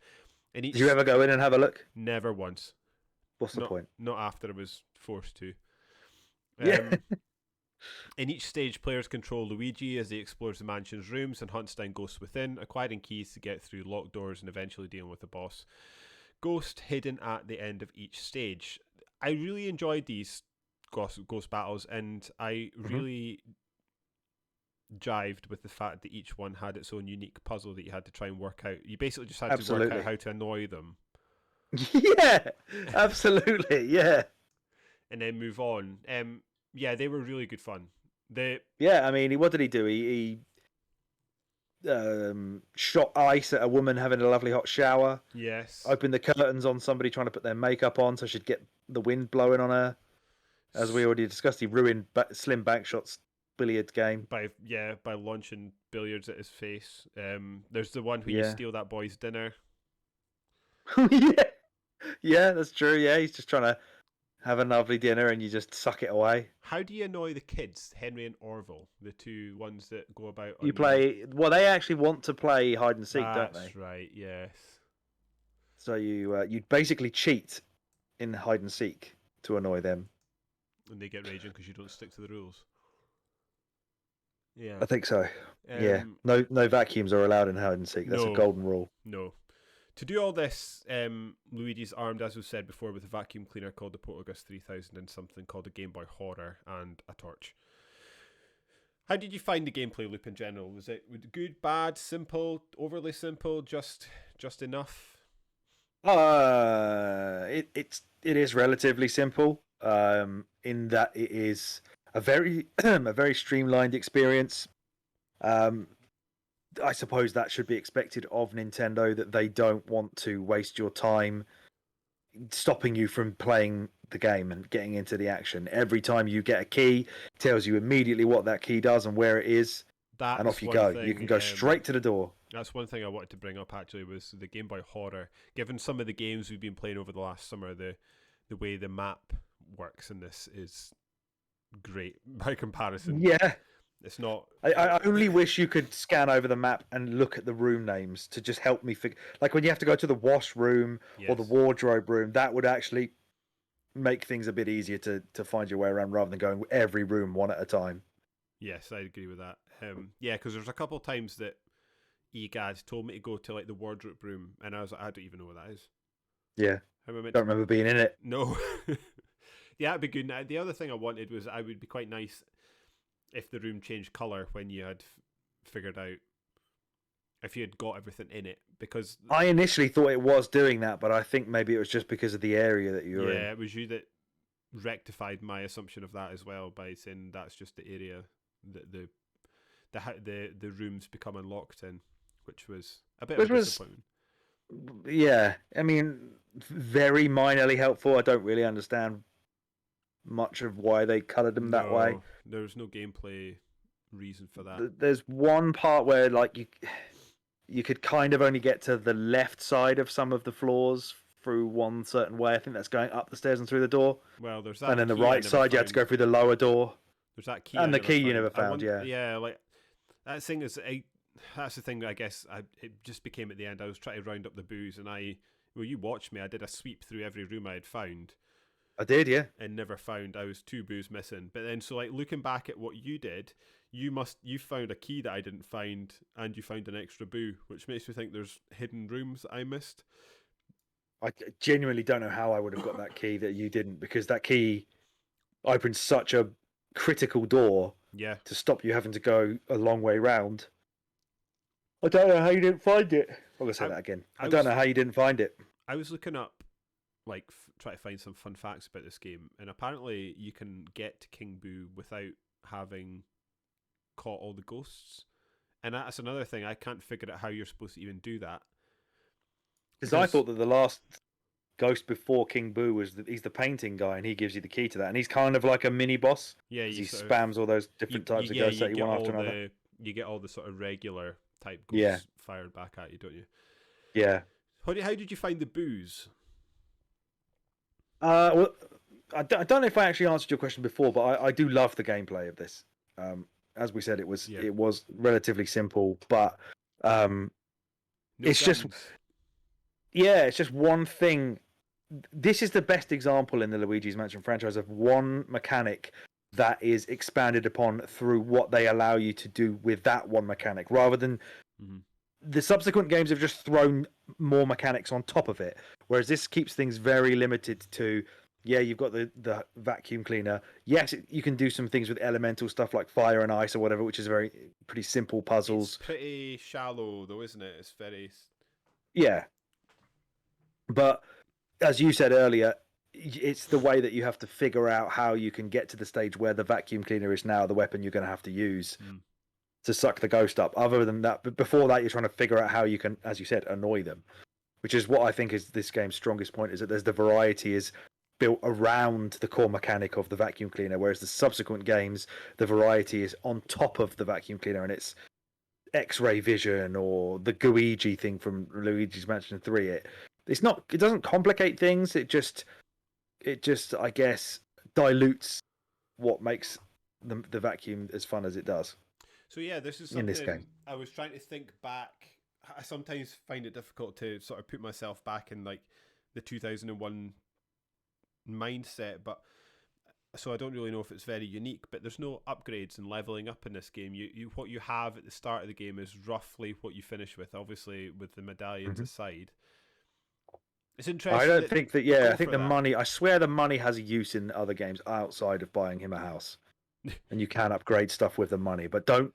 Did you ever go in and have a look? Never once. What's the point? Not after I was forced to. Yeah. In each stage, players control Luigi as he explores the mansion's rooms and hunts down ghosts within, acquiring keys to get through locked doors and eventually dealing with the boss ghost hidden at the end of each stage. I really enjoyed these ghost battles, and I really jived with the fact that each one had its own unique puzzle that you had to try and work out. You basically just had to work out how to annoy them. Yeah, absolutely, yeah. And then move on. Yeah, they were really good fun. I mean, what did he do? He shot ice at a woman having a lovely hot shower. Yes. Opened the curtains on somebody trying to put their makeup on so she'd get the wind blowing on her. As we already discussed, he ruined Slim Bankshot's billiards game. By launching billiards at his face. There's the one where you steal that boy's dinner. Yeah, that's true. Yeah, he's just trying to have a lovely dinner and you just suck it away. How do you annoy the kids, Henry and Orville, the two ones that go about? They actually want to play hide and seek, don't they? That's right, yes. So you basically cheat in hide and seek to annoy them. And they get raging because you don't stick to the rules. Yeah. I think so. No vacuums are allowed in hide and seek. That's a golden rule. No. To do all this, Luigi's armed, as we said before, with a vacuum cleaner called the Portugus 3000 and something called a Game Boy Horror and a torch. How did you find the gameplay loop in general? Was it good, bad, simple, overly simple, just enough? It is relatively simple. In that it is a very a very streamlined experience. I suppose that should be expected of Nintendo, that they don't want to waste your time stopping you from playing the game and getting into the action. Every time you get a key, it tells you immediately what that key does and where it is, and off you go. You can go straight to the door. That's one thing I wanted to bring up, actually, was the Game Boy Horror. Given some of the games we've been playing over the last summer, the way the map works in this is great by comparison. Yeah. It's not. I only wish you could scan over the map and look at the room names to just help me figure. Like when you have to go to the wash room or the wardrobe room, that would actually make things a bit easier to find your way around rather than going every room one at a time. Yes, I agree with that. Yeah, because there's a couple of times that EGAD told me to go to like the wardrobe room, and I was like, I don't even know what that is. Yeah, don't remember being in it. No. Yeah, that'd be good. Now, the other thing I wanted was I would be quite nice if the room changed colour when you had figured out if you had got everything in it, because I initially thought it was doing that, but I think maybe it was just because of the area that you were in. Yeah, it was you that rectified my assumption of that as well by saying that's just the area that the rooms become unlocked in, which was a bit of a disappointment. Yeah, I mean, very minorly helpful. I don't really understand much of why they coloured them that way. There's no gameplay reason for that. There's one part where like you could kind of only get to the left side of some of the floors through one certain way. I think that's going up the stairs and through the door. Well, there's that. And then the right side, you had to go through the lower door. There's that key. And the key you never found, yeah, like that thing is that's the thing. I guess it just became at the end. I was trying to round up the booze, and you watched me. I did a sweep through every room I had found. I did, yeah. And never found. I was 2 booze missing. But then, so like looking back at what you did, you found a key that I didn't find, and you found an extra boo, which makes me think there's hidden rooms that I missed. I genuinely don't know how I would have got that key that you didn't, because that key opens such a critical door. Yeah. To stop you having to go a long way round. I don't know how you didn't find it. I'm gonna say that again. I don't know how you didn't find it. I was looking up, like, try to find some fun facts about this game, and apparently you can get to King Boo without having caught all the ghosts, and that's another thing. I can't figure out how you're supposed to even do that. Because I thought that the last ghost before King Boo he's the painting guy, and he gives you the key to that, and he's kind of like a mini boss. Yeah, he spams all those different types of ghosts that you one after another. You get all the sort of regular type ghosts fired back at you, don't you? Yeah. How did you find the booze? Well, I don't know if I actually answered your question before, but I do love the gameplay of this. As we said, it was relatively simple, but it's just one thing. This is the best example in the Luigi's Mansion franchise of one mechanic that is expanded upon through what they allow you to do with that one mechanic, rather than the subsequent games have just thrown more mechanics on top of it. Whereas this keeps things very limited to, you've got the vacuum cleaner. Yes, you can do some things with elemental stuff like fire and ice or whatever, which is pretty simple puzzles. It's pretty shallow though, isn't it? It's very... Yeah. But as you said earlier, it's the way that you have to figure out how you can get to the stage where the vacuum cleaner is now the weapon you're going to have to use to suck the ghost up. Other than that, but before that, you're trying to figure out how you can, as you said, annoy them, which is what I think is this game's strongest point, is that there's the variety is built around the core mechanic of the vacuum cleaner, whereas the subsequent games, the variety is on top of the vacuum cleaner, and it's X-ray vision or the Luigi thing from Luigi's Mansion 3. It doesn't complicate things. It just I guess dilutes what makes the vacuum as fun as it does. So yeah, this is something in this game. I was trying to think back. I sometimes find it difficult to sort of put myself back in like the 2001 mindset, but so I don't really know if it's very unique. But there's no upgrades and leveling up in this game. You what you have at the start of the game is roughly what you finish with. Obviously, with the medallions aside. It's interesting. I don't think that. Yeah, I think the money. I swear the money has a use in other games outside of buying him a house. and you can upgrade stuff with the money. But don't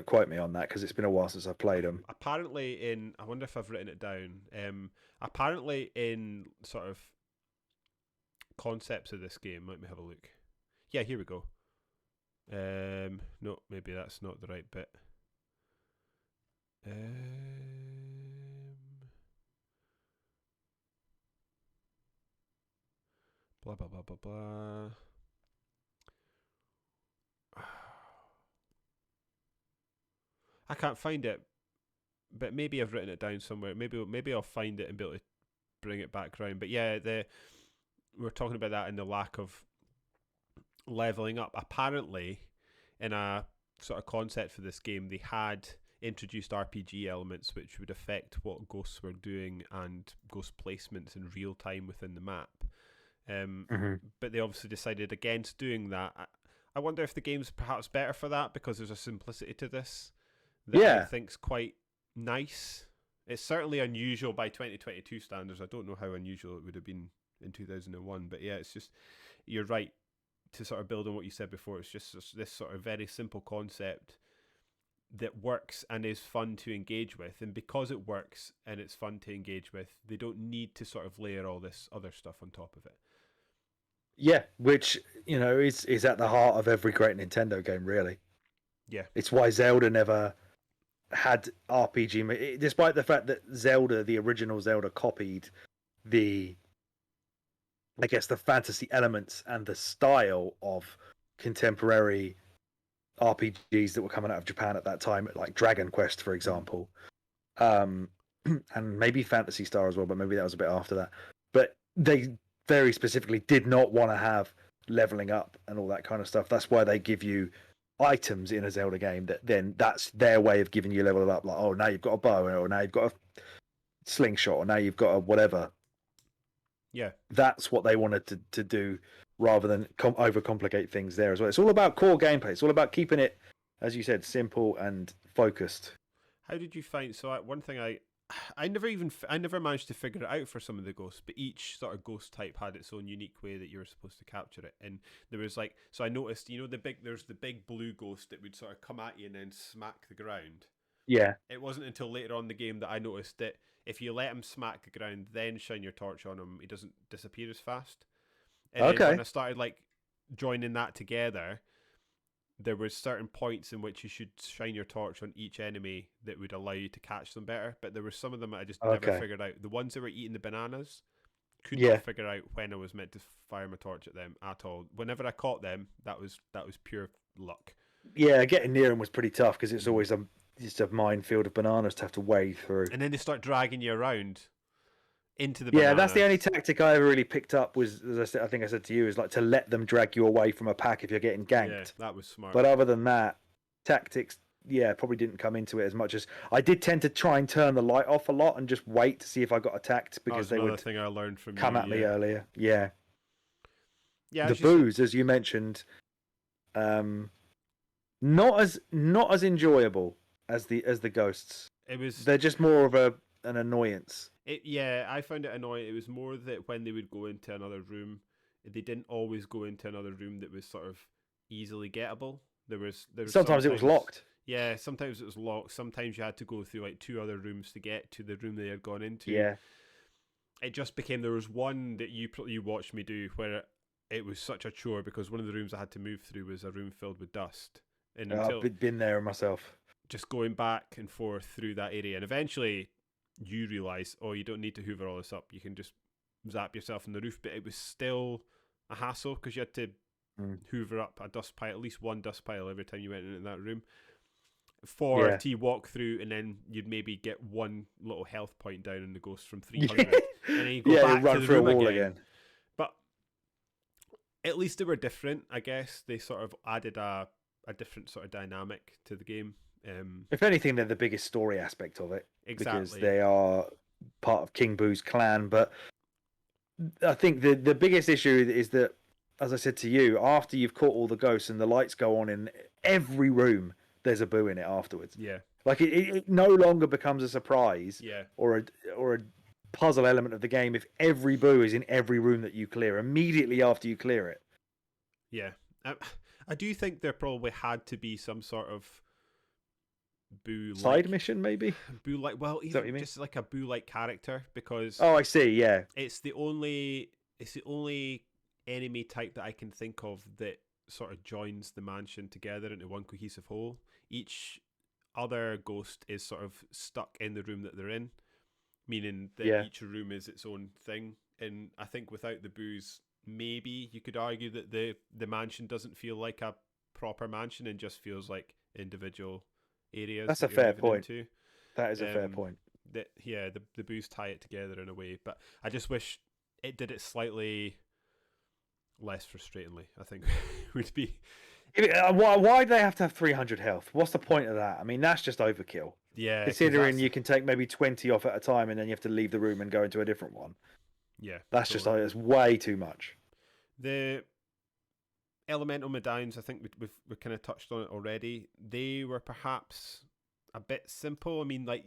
quote me on that because it's been a while since I've played them. Apparently, I wonder if I've written it down. Apparently, in sort of concepts of this game, let me have a look. Yeah, here we go. No, maybe that's not the right bit. Blah blah blah blah blah. I can't find it, but maybe I've written it down somewhere. Maybe I'll find it and be able to bring it back around. But yeah, we're talking about that in the lack of leveling up. Apparently, in a sort of concept for this game, they had introduced RPG elements which would affect what ghosts were doing and ghost placements in real time within the map. But they obviously decided against doing that. I wonder if the game's perhaps better for that because there's a simplicity to this that I think's quite nice. It's certainly unusual by 2022 standards. I don't know how unusual it would have been in 2001, but yeah, it's just, you're right to sort of build on what you said before. It's just this sort of very simple concept that works and is fun to engage with, and because it works and it's fun to engage with, they don't need to sort of layer all this other stuff on top of it. Yeah, which is at the heart of every great Nintendo game, really. Yeah, it's why Zelda never had RPG, despite the fact that Zelda, the original Zelda, copied the fantasy elements and the style of contemporary RPGs that were coming out of Japan at that time, like Dragon Quest, for example, and maybe Phantasy Star as well, but maybe that was a bit after that. But they very specifically did not want to have leveling up and all that kind of stuff. That's why they give you items in a Zelda game that's their way of giving you level up. Like, oh, now you've got a bow, or now you've got a slingshot, or now you've got a whatever. Yeah, that's what they wanted to do, rather than overcomplicate things there as well. It's all about core gameplay. It's all about keeping it, as you said, simple and focused. How did you find? So one thing I never managed to figure it out for some of the ghosts, but each sort of ghost type had its own unique way that you were supposed to capture it. And there was so I noticed, there's the big blue ghost that would sort of come at you and then smack the ground. Yeah. It wasn't until later on in the game that I noticed that if you let him smack the ground, then shine your torch on him, he doesn't disappear as fast. And then when I started joining that together, there were certain points in which you should shine your torch on each enemy that would allow you to catch them better. But there were some of them I just never figured out. The ones that were eating the bananas, could not figure out when I was meant to fire my torch at them at all. Whenever I caught them, that was pure luck. Yeah, getting near them was pretty tough because it's always just a minefield of bananas to have to wade through. And then they start dragging you around into the bananas. Yeah, that's the only tactic I ever really picked up was, as I think I said to you, is to let them drag you away from a pack if you're getting ganked. Yeah, that was smart. But other than that, tactics, probably didn't come into it as much as I did. Tend to try and turn the light off a lot and just wait to see if I got attacked because they would thing I learned from come at me earlier. Yeah. Yeah. The boos, as you mentioned, not as enjoyable as the ghosts. They're just more of an annoyance. I found it annoying. It was more that when they would go into another room, they didn't always go into another room that was sort of easily gettable. There was sometimes it was locked. Yeah, sometimes it was locked. Sometimes you had to go through 2 other rooms to get to the room they had gone into. Yeah. It just became, there was one that you watched me do where it was such a chore because one of the rooms I had to move through was a room filled with dust. And I've been there myself. Just going back and forth through that area, and eventually you realise, you don't need to hoover all this up. You can just zap yourself on the roof, but it was still a hassle because you had to hoover up a dust pile, at least one dust pile every time you went into that room to walk through, and then you'd maybe get one little health point down in the ghost from 300, and then you go back run to the through room a wall again. But at least they were different, I guess. They sort of added a different sort of dynamic to the game. If anything, they're the biggest story aspect of it. Exactly. Because they are part of King Boo's clan. But I think the biggest issue is that, as I said to you, after you've caught all the ghosts and the lights go on in every room, there's a boo in it afterwards. Yeah. It no longer becomes a surprise or a puzzle element of the game if every boo is in every room that you clear immediately after you clear it. Yeah. I do think there probably had to be some sort of Side mission, maybe. Boo-like. Well, Is that what you even mean? just like a Boo-like character, because Oh, I see. Yeah. it's the only enemy type that I can think of that sort of joins the mansion together into one cohesive whole. Each other ghost is sort of stuck in the room that they're in, meaning that Yeah. each room is its own thing. And I think without the Boos, maybe you could argue that the mansion doesn't feel like a proper mansion and just feels like individual areas That's that a you're fair moving point. into. That is a fair point. The Boos tie it together in a way, but I just wish it did it slightly less frustratingly, I think would be. Why do they have to have 300 health? What's the point of that? I mean, that's just overkill. Yeah, Considering you can take maybe 20 off at a time and then you have to leave the room and go into a different one. Yeah, That's totally. just like, it's way too much. The elemental medallions, I think we've kind of touched on it already. They were perhaps a bit simple. I mean, like,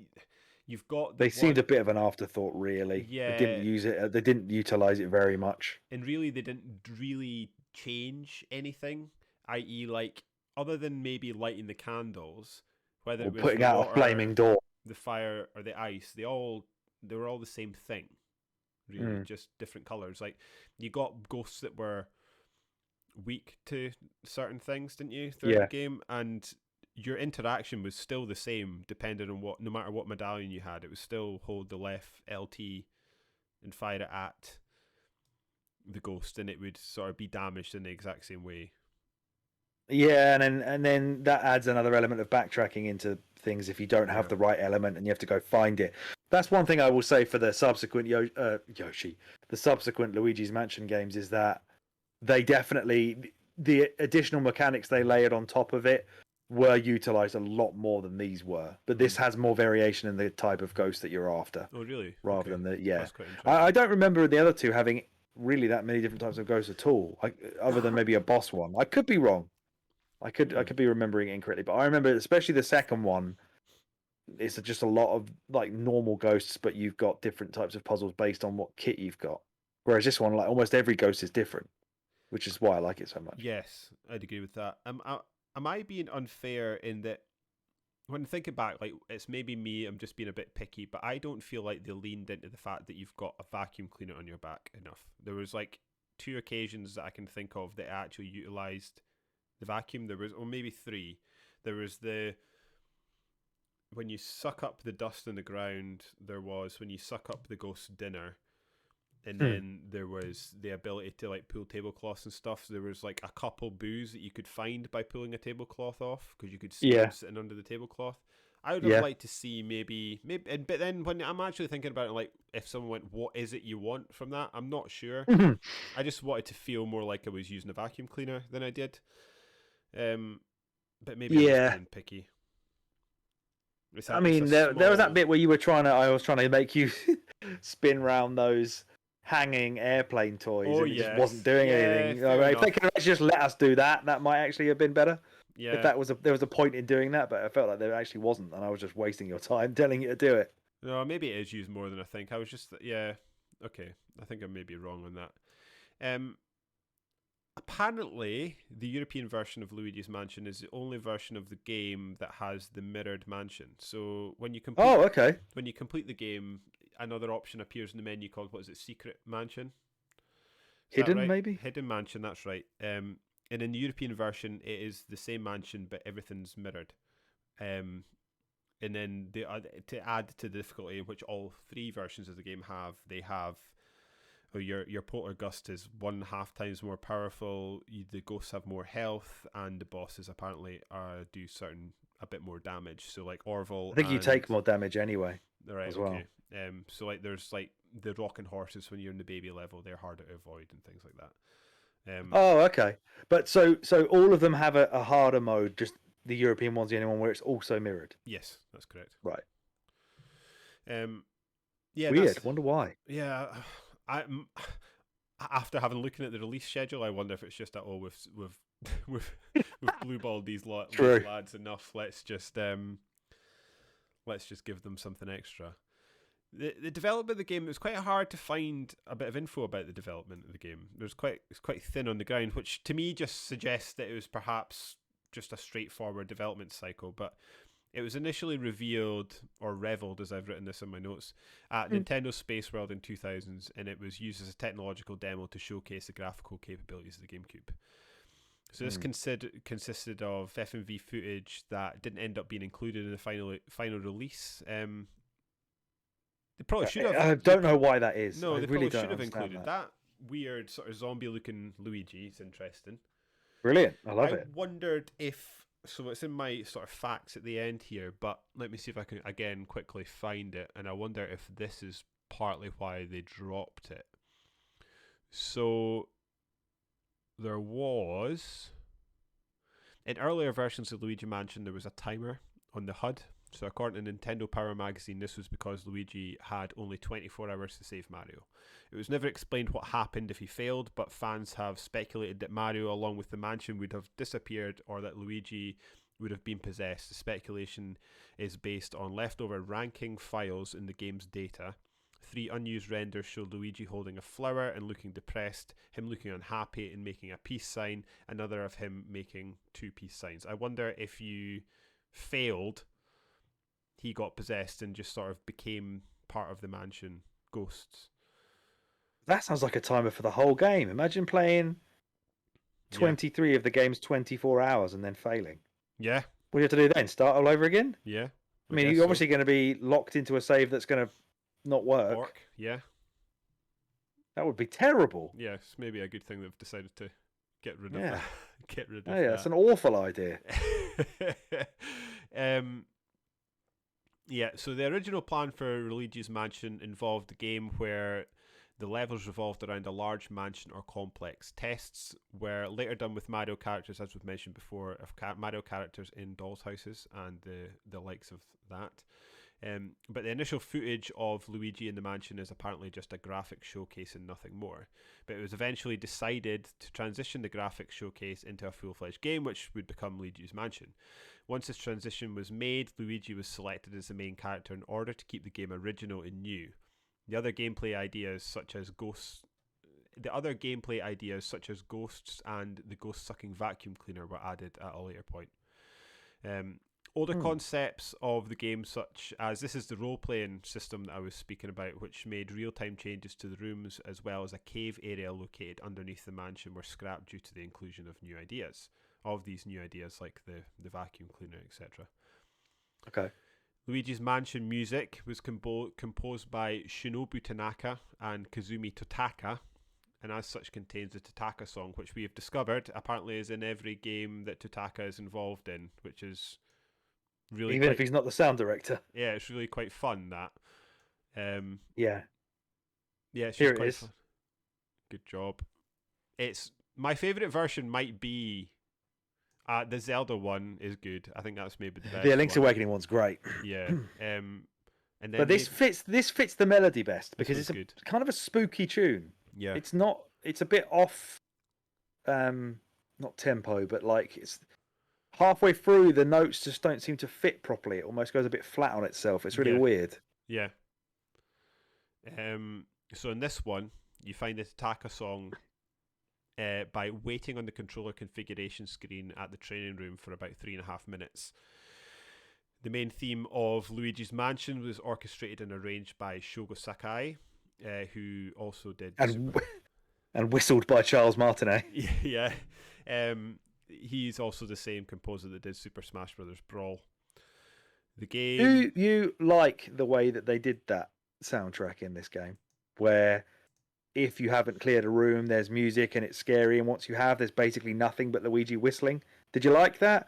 you've got They seemed a bit of an afterthought, really. Yeah. They didn't use it. They didn't utilize it very much. And really, they didn't really change anything. I.e., like, other than maybe lighting the candles, whether Or it was putting the out water, a flaming door. the fire, or the ice, they were all the same thing. Really, just different colors. Like, you got ghosts that were weak to certain things, didn't you, throughout the game? And your interaction was still the same, depending on no matter what medallion you had. It was still hold the left LT and fire it at the ghost, and it would sort of be damaged in the exact same way. Yeah, and then that adds another element of backtracking into things if you don't have the right element and you have to go find it. That's one thing I will say for the subsequent the subsequent Luigi's Mansion games is that they definitely, the additional mechanics they layered on top of it were utilized a lot more than these were. But this has more variation in the type of ghost that you're after. Oh, really? Rather than That's quite interesting. I don't remember the other two having really that many different types of ghosts at all, other than maybe a boss one. I could be wrong. I could be remembering it incorrectly, but I remember especially the second one. It's just a lot of like normal ghosts, but you've got different types of puzzles based on what kit you've got. Whereas this one, like almost every ghost is different, which is why I like it so much. Yes, I'd agree with that. Am I being unfair in that when thinking back, like, it's maybe me, I'm just being a bit picky, but I don't feel like they leaned into the fact that you've got a vacuum cleaner on your back enough. There was like 2 occasions that I can think of that actually utilized the vacuum. There was, or maybe 3. There was when you suck up the dust in the ground. There was when you suck up the ghost's dinner. And then there was the ability to like pull tablecloths and stuff. So there was like a couple boos that you could find by pulling a tablecloth off, because you could see them sitting under the tablecloth. I would have liked to see maybe, but then when I'm actually thinking about it, like, if someone went, what is it you want from that? I'm not sure. I just wanted to feel more like I was using a vacuum cleaner than I did. But maybe I'm just being picky. I mean, there was that bit where you were I was trying to make you spin round those hanging airplane toys, and it just wasn't doing anything. If they could actually just let us do that, that might actually have been better. Yeah. If there was a point in doing that, but I felt like there actually wasn't, and I was just wasting your time telling you to do it. No, maybe it is used more than I think. I was just, okay. I think I may be wrong on that. Apparently, the European version of Luigi's Mansion is the only version of the game that has the mirrored mansion. So when you complete, when you complete the game, another option appears in the menu called, what is it, Secret Mansion? Hidden, maybe? Hidden Mansion, that's right. And in the European version, it is the same mansion, but everything's mirrored. And then to add to the difficulty, which all 3 versions of the game have, they have, your poltergust is 1.5 times more powerful. The ghosts have more health, and the bosses apparently do a bit more damage. So like Orville, I think you take more damage anyway. Right. As well. Okay. So like there's like the rocking horses when you're in the baby level, they're harder to avoid and things like that. Okay. But so all of them have a harder mode. Just the European one's the only one where it's also mirrored. Yes, that's correct. Right. Yeah. Weird. Wonder why. Yeah. After having looking at the release schedule, I wonder if it's just that we've blueballed these lads enough. Let's just give them something extra. The development of the game, it was quite hard to find a bit of info about the development of the game. It's quite thin on the ground, which to me just suggests that it was perhaps just a straightforward development cycle. But it was initially revealed, or reveled as I've written this in my notes, at Nintendo Space World in 2000s, and it was used as a technological demo to showcase the graphical capabilities of the GameCube. So this consisted of FMV footage that didn't end up being included in the final release. They probably should have. I don't know why that is. No, I they really probably don't should have understand included that weird sort of zombie-looking Luigi. It's interesting. Brilliant. I love it. I wondered if... So it's in my sort of facts at the end here, but let me see if I can, again, quickly find it. And I wonder if this is partly why they dropped it. So there was... In earlier versions of Luigi Mansion, there was a timer on the HUD. So according to Nintendo Power Magazine, this was because Luigi had only 24 hours to save Mario. It was never explained what happened if he failed, but fans have speculated that Mario, along with the mansion, would have disappeared or that Luigi would have been possessed. The speculation is based on leftover ranking files in the game's data. 3 unused renders show Luigi holding a flower and looking depressed, him looking unhappy and making a peace sign, another of him making 2 peace signs. I wonder if you failed... he got possessed and just sort of became part of the mansion ghosts. That sounds like a timer for the whole game. Imagine playing 23 of the game's 24 hours and then failing. Yeah. What do you have to do then? Start all over again? Yeah. I mean, you're obviously going to be locked into a save that's going to not work. Yeah. That would be terrible. Yeah, it's maybe a good thing they've decided to get rid of that. Get rid of that. That's an awful idea. Yeah, so the original plan for Luigi's Mansion involved a game where the levels revolved around a large mansion or complex. Tests were later done with Mario characters, as we've mentioned before, of Mario characters in dolls' houses and the likes of that. But the initial footage of Luigi in the mansion is apparently just a graphic showcase and nothing more. But it was eventually decided to transition the graphic showcase into a full-fledged game, which would become Luigi's Mansion. Once this transition was made, Luigi was selected as the main character in order to keep the game original and new. The other gameplay ideas such as ghosts and the ghost-sucking vacuum cleaner were added at a later point. Older concepts of the game, such as this is the role-playing system that I was speaking about, which made real-time changes to the rooms as well as a cave area located underneath the mansion, were scrapped due to the inclusion of new ideas. Of these new ideas, like the vacuum cleaner, etc. Okay. Luigi's Mansion music was composed by Shinobu Tanaka and Kazumi Totaka, and as such contains the Totaka song, which we have discovered apparently is in every game that Totaka is involved in, which is really even if he's not the sound director. Yeah, it's really quite fun, that. Yeah, it's here quite it is. Fun. Good job. It's my favourite version might be the Zelda one is good. I think that's maybe the best. The Link's Awakening one's great. Yeah. And then but this fits the melody best because it's good. Kind of a spooky tune. Yeah. It's not. It's a bit off. Not tempo, but like it's halfway through the notes just don't seem to fit properly. It almost goes a bit flat on itself. It's really weird. Yeah. So in this one, you find the Tataka song by waiting on the controller configuration screen at the training room for about 3.5 minutes. The main theme of Luigi's Mansion was orchestrated and arranged by Shogo Sakai, who also did... And whistled by Charles Martinet. Yeah. He's also the same composer that did Super Smash Bros. Brawl. The game... Do you like the way that they did that soundtrack in this game? Where if you haven't cleared a room, there's music and it's scary, and once you have, there's basically nothing but Luigi whistling. Did you like that?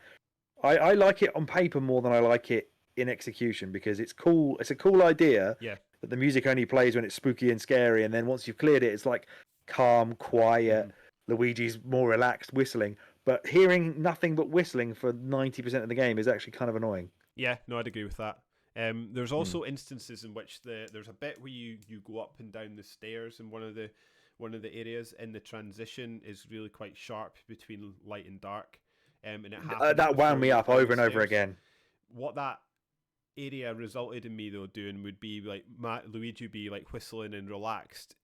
I like it on paper more than I like it in execution because it's cool. It's a cool idea that the music only plays when it's spooky and scary, and then once you've cleared it, it's like calm, quiet. Luigi's more relaxed whistling. But hearing nothing but whistling for 90% of the game is actually kind of annoying. Yeah, no, I'd agree with that. There's also instances in which there's a bit where you go up and down the stairs in one of the areas, and the transition is really quite sharp between light and dark. And it happens that wound me up over and over again. What that area resulted in me though doing would be like Luigi would be like whistling and relaxed,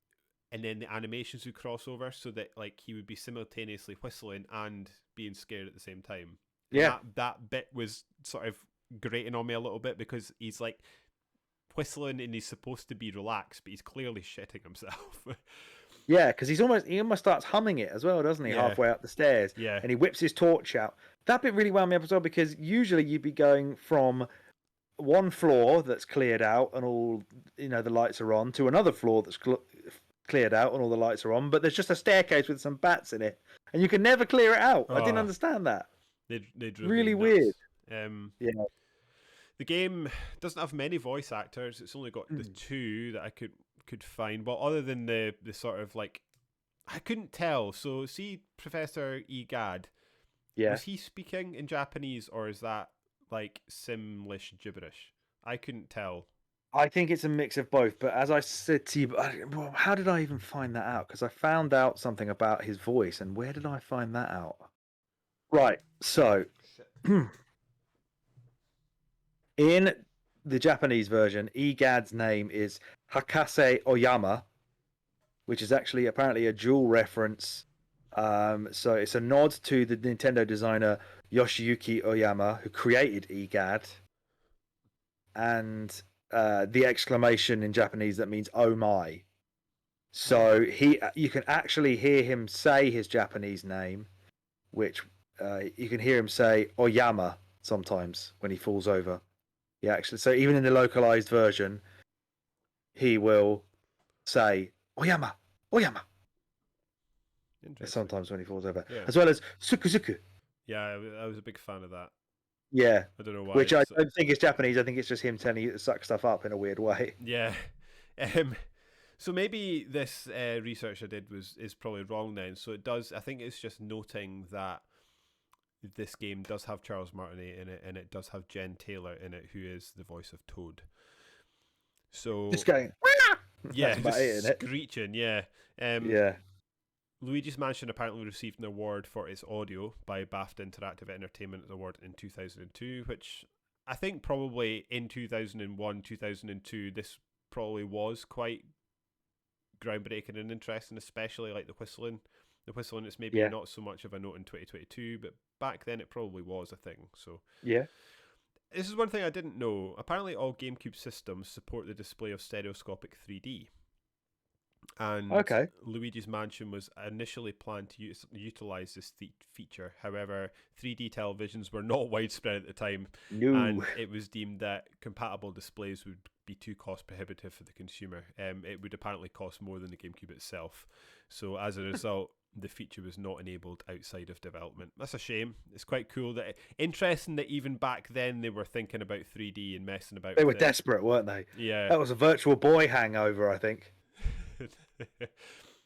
and then the animations would cross over so that like he would be simultaneously whistling and being scared at the same time. And Yeah. that bit was sort of grating on me a little bit because he's like whistling and he's supposed to be relaxed, but he's clearly shitting himself. Yeah, because he almost starts humming it as well, doesn't he? Yeah. Halfway up the stairs. Yeah. And he whips his torch out. That bit really wound me up as well because usually you'd be going from one floor that's cleared out and all the lights are on to another floor that's cleared out and all the lights are on, but there's just a staircase with some bats in it, and you can never clear it out. I didn't understand that. They drove really me nuts. weird. Yeah. The game doesn't have many voice actors. It's only got the two that I could find. Well, other than the sort of like, I couldn't tell. So, see, Professor Egad, was he speaking in Japanese or is that like Simlish gibberish? I couldn't tell. I think it's a mix of both. But as I said to you, how did I even find that out? Because I found out something about his voice, and where did I find that out? Right. So. In the Japanese version, Egad's name is Hakase Oyama, which is actually apparently a dual reference. So it's a nod to the Nintendo designer Yoshiyuki Oyama, who created Egad. And the exclamation in Japanese that means "Oh my!" So you can actually hear him say his Japanese name, which you can hear him say Oyama sometimes when he falls over. Yeah, actually, so even in the localized version, he will say "Oyama, Oyama." Sometimes when he falls over, as well as "suku suku." Yeah, I was a big fan of that. Yeah, I don't know why. Which I don't think is Japanese. I think it's just him telling you to suck stuff up in a weird way. Yeah. So maybe this research I did is probably wrong then. So it does. I think it's just noting that this game does have Charles Martinet in it, and it does have Jen Taylor in it, who is the voice of Toad. So just going, yeah, that's about it, isn't it? Screeching, yeah. Yeah. Luigi's Mansion apparently received an award for its audio by BAFTA Interactive Entertainment Award in 2002, which I think probably in 2001, 2002, this probably was quite groundbreaking and interesting, especially like the whistling. The whistling is maybe not so much of a note in 2022, but back then it probably was a thing. So yeah. This is one thing I didn't know. Apparently all GameCube systems support the display of stereoscopic 3D. And Luigi's Mansion was initially planned to utilize this feature. However, 3D televisions were not widespread at the time, and it was deemed that compatible displays would be too cost prohibitive for the consumer. It would apparently cost more than the GameCube itself. So as a result, the feature was not enabled outside of development. That's a shame. It's quite cool interesting that even back then they were thinking about 3D and messing about. They were desperate, weren't they? Yeah, that was a Virtual Boy hangover, I think.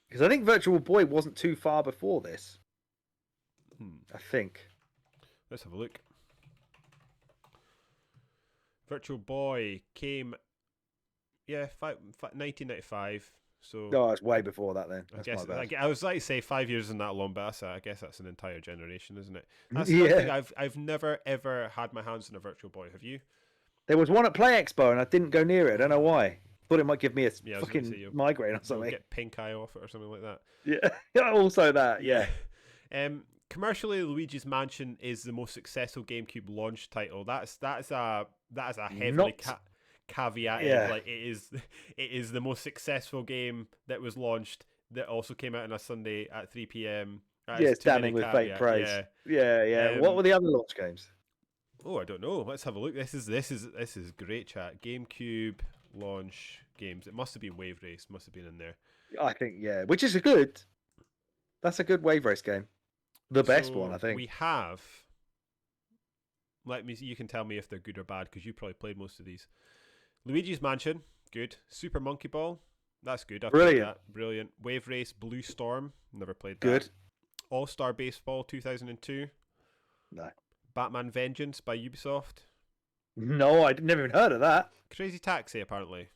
Because I think Virtual Boy wasn't too far before this. I think. Let's have a look. Virtual Boy came, 1995. So no, it's way before that. Then I guess I was like to say 5 years isn't that long, but I guess that's an entire generation, isn't it? That's thing I've never ever had my hands on a Virtual Boy. Have you? There was one at Play Expo, and I didn't go near it. I don't know why. Thought it might give me a fucking migraine or something. Get pink eye off it or something like that. Yeah, also that. Yeah. Commercially, Luigi's Mansion is the most successful GameCube launch title. That's a heavily caveated. Yeah. Like it is the most successful game that was launched that also came out on a Sunday at 3 p.m. It's damning with fake praise. Yeah. What were the other launch games? Oh, I don't know. Let's have a look. This is great chat. GameCube launch games. It must have been Wave Race. Must have been in there. I think which is that's a good Wave Race game. The best one, I think. We have. You can tell me if they're good or bad because you probably played most of these. Luigi's Mansion, good. Super Monkey Ball, that's good. I've played that. Brilliant. Wave Race, Blue Storm, never played that. Good. All-Star Baseball 2002. No. Batman Vengeance by Ubisoft. No, I never even heard of that. Crazy Taxi, apparently.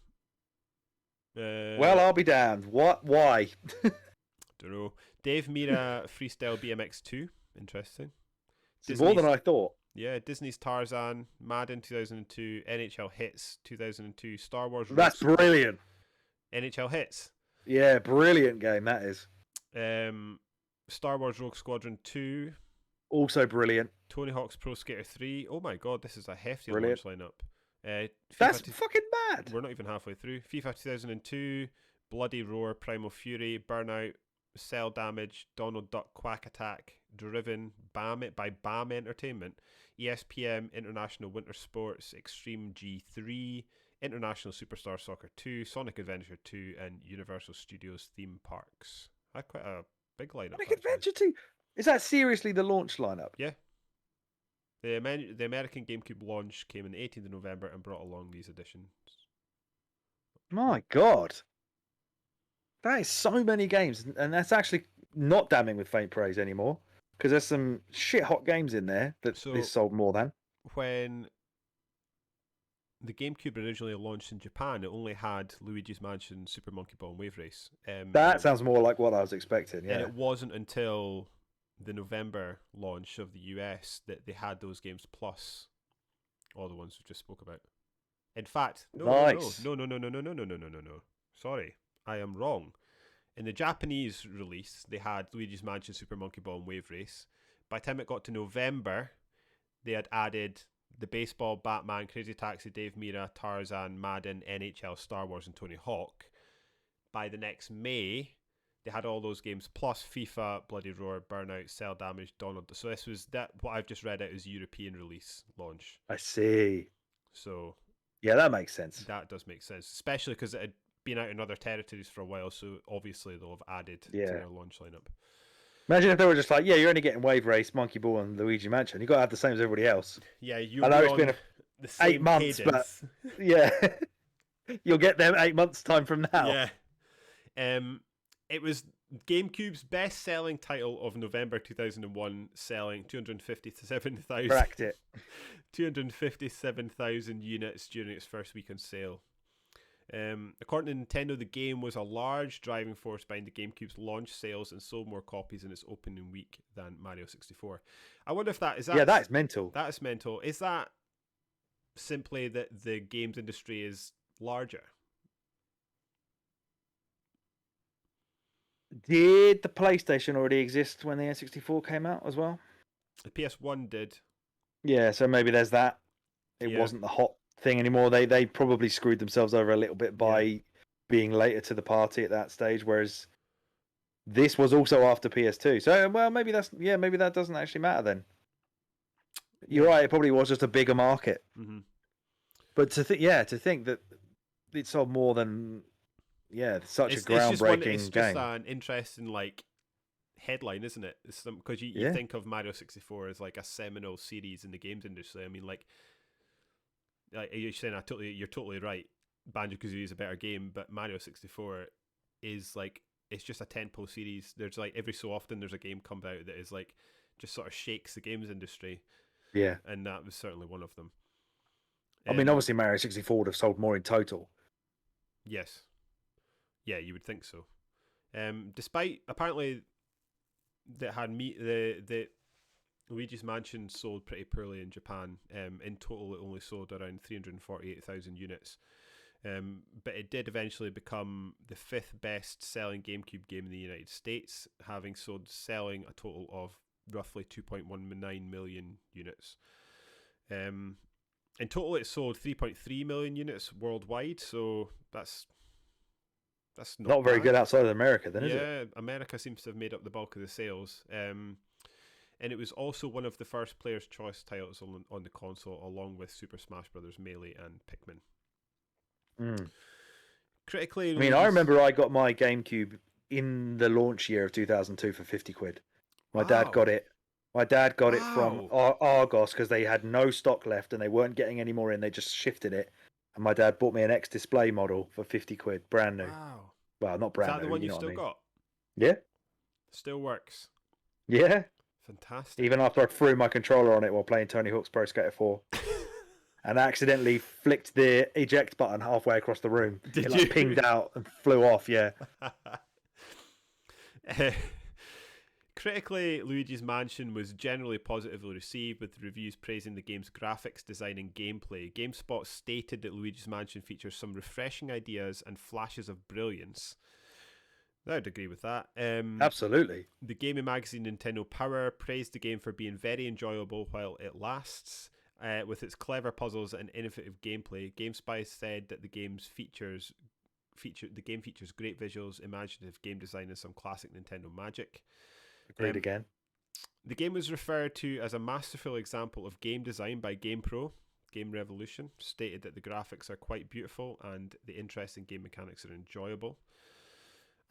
Well, I'll be damned. What? Why? Don't know. Dave Mira Freestyle BMX 2. Interesting. It's more than I thought. Yeah, Disney's Tarzan, Madden 2002, NHL Hits 2002, Star Wars. That's brilliant. NHL Hits. Yeah, brilliant game that is. Star Wars Rogue Squadron 2. Also brilliant. Tony Hawk's Pro Skater 3. Oh my god, this is a hefty Brilliant. launch lineup. That's fucking mad. We're not even halfway through. FIFA 2002, Bloody Roar, Primal Fury, Burnout, Cell Damage, Donald Duck Quack Attack, Driven, by BAM Entertainment, ESPN International Winter Sports, Extreme G3, International Superstar Soccer 2, Sonic Adventure 2, and Universal Studios Theme Parks. That's quite a big lineup. Sonic Adventure 2? Is that seriously the launch lineup? Yeah. The American GameCube launch came on the 18th of November and brought along these additions. My God. That is so many games, and that's actually not damning with faint praise anymore, because there's some shit hot games in there that is sold more than. When the GameCube originally launched in Japan, it only had Luigi's Mansion, Super Monkey Ball, and Wave Race. That sounds more like what I was expecting, yeah. And it wasn't until the November launch of the US that they had those games plus all the ones we just spoke about. In fact, no. Sorry, I am wrong. In the Japanese release, they had Luigi's Mansion, Super Monkey Ball, and Wave Race. By the time it got to November, they had added the Baseball, Batman, Crazy Taxi, Dave Mira, Tarzan, Madden, NHL, Star Wars, and Tony Hawk. By the next May, they had all those games plus FIFA, Bloody Roar, Burnout, Cell Damage, Donald. So this was that. What I've just read out is European release launch. I see. So yeah, that makes sense. That does make sense, especially because it had been out in other territories for a while. So obviously they'll have added to their launch lineup. Imagine if they were just like, yeah, you're only getting Wave Race, Monkey Ball, and Luigi Mansion. You got to have the same as everybody else. Yeah, I know it's been the same 8 months, cadence. but yeah, you'll get them 8 months time from now. Yeah. It was GameCube's best-selling title of November 2001, selling 257,000. Cracked it. 257,000 units during its first week on sale. According to Nintendo, the game was a large driving force behind the GameCube's launch sales and sold more copies in its opening week than Mario 64. I wonder if that is that. Yeah, that is mental. That is mental. Is that simply that the games industry is larger? Did the PlayStation already exist when the N64 came out as well? The PS1 did. Yeah, so maybe there's that. It wasn't the hot thing anymore. They probably screwed themselves over a little bit by being later to the party at that stage, whereas this was also after PS2. So well, maybe that doesn't actually matter then. You're right. It probably was just a bigger market. Mm-hmm. But to think that it sold more than such a groundbreaking it's game. just an interesting headline, isn't it? Because you think of Mario 64 as like a seminal series in the games industry. I mean, like you're saying, you're totally right. Banjo-Kazooie is a better game, but Mario 64 is like, it's just a tentpole series. There's like every so often there's a game comes out that is like just sort of shakes the games industry. Yeah, and that was certainly one of them. I mean, obviously Mario 64 would have sold more in total. Yes. Yeah, you would think so. Despite apparently that had the Luigi's Mansion sold pretty poorly in Japan. In total, it only sold around 348,000 units. But it did eventually become the 5th best-selling GameCube game in the United States, selling a total of roughly 2.19 million units. In total, it sold 3.3 million units worldwide, so that's not very bad. Good outside of America, then, is it? Yeah, America seems to have made up the bulk of the sales. And it was also one of the first Player's Choice titles on the console, along with Super Smash Bros. Melee and Pikmin. Critically, I mean, I remember I got my GameCube in the launch year of 2002 for 50 quid. My dad got it. My dad got it from Argos because they had no stock left and they weren't getting any more in. They just shifted it. And my dad bought me an X-Display model for 50 quid, brand new. Wow. Well, not brand new. Is that the one you've still got? Yeah. Still works. Yeah. Fantastic. Even after I threw my controller on it while playing Tony Hawk's Pro Skater 4. And accidentally flicked the eject button halfway across the room. Did it you? Pinged out and flew off, yeah. Critically, Luigi's Mansion was generally positively received, with reviews praising the game's graphics, design, and gameplay. GameSpot stated that Luigi's Mansion features some refreshing ideas and flashes of brilliance. I would agree with that. Absolutely. The gaming magazine Nintendo Power praised the game for being very enjoyable while it lasts. With its clever puzzles and innovative gameplay, GameSpy said that the game features great visuals, imaginative game design, and some classic Nintendo magic. Agreed again. The game was referred to as a masterful example of game design by GamePro. Game Revolution stated that the graphics are quite beautiful and the interesting game mechanics are enjoyable.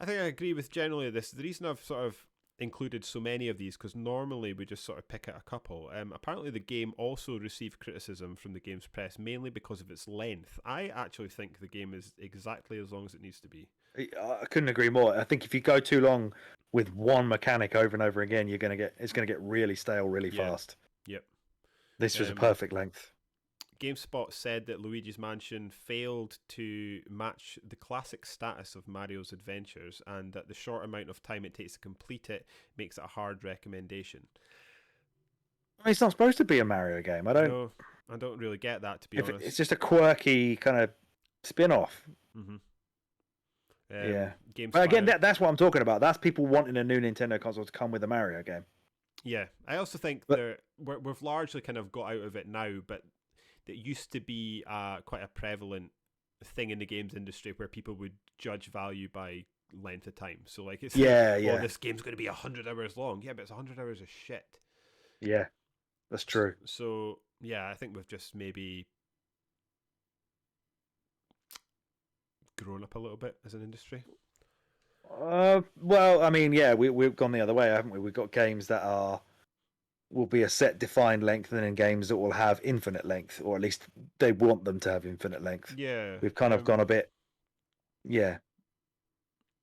I think I agree with generally this. The reason I've sort of included so many of these, because normally we just sort of pick out a couple. Apparently the game also received criticism from the game's press, mainly because of its length. I actually think the game is exactly as long as it needs to be. I couldn't agree more. I think if you go too long with one mechanic over and over again, it's gonna get really stale really fast. Yep. This was a perfect length. GameSpot said that Luigi's Mansion failed to match the classic status of Mario's adventures, and that the short amount of time it takes to complete it makes it a hard recommendation. It's not supposed to be a Mario game. I don't really get that, to be honest. It's just a quirky kind of spin-off. Mm-hmm. But again, that's what I'm talking about. That's people wanting a new Nintendo console to come with a Mario game. Yeah, I also think we've largely kind of got out of it now, but it used to be quite a prevalent thing in the games industry where people would judge value by length of time. So like, it's this game's going to be 100 hours long. Yeah, but it's 100 hours of shit. Yeah, that's true. So yeah, I think we've just maybe grown up a little bit as an industry. Well, I mean, yeah, we've gone the other way, haven't we? We've got games that will be a set defined length, and then games that will have infinite length, or at least they want them to have infinite length. Yeah, we've kind of gone a bit. Yeah,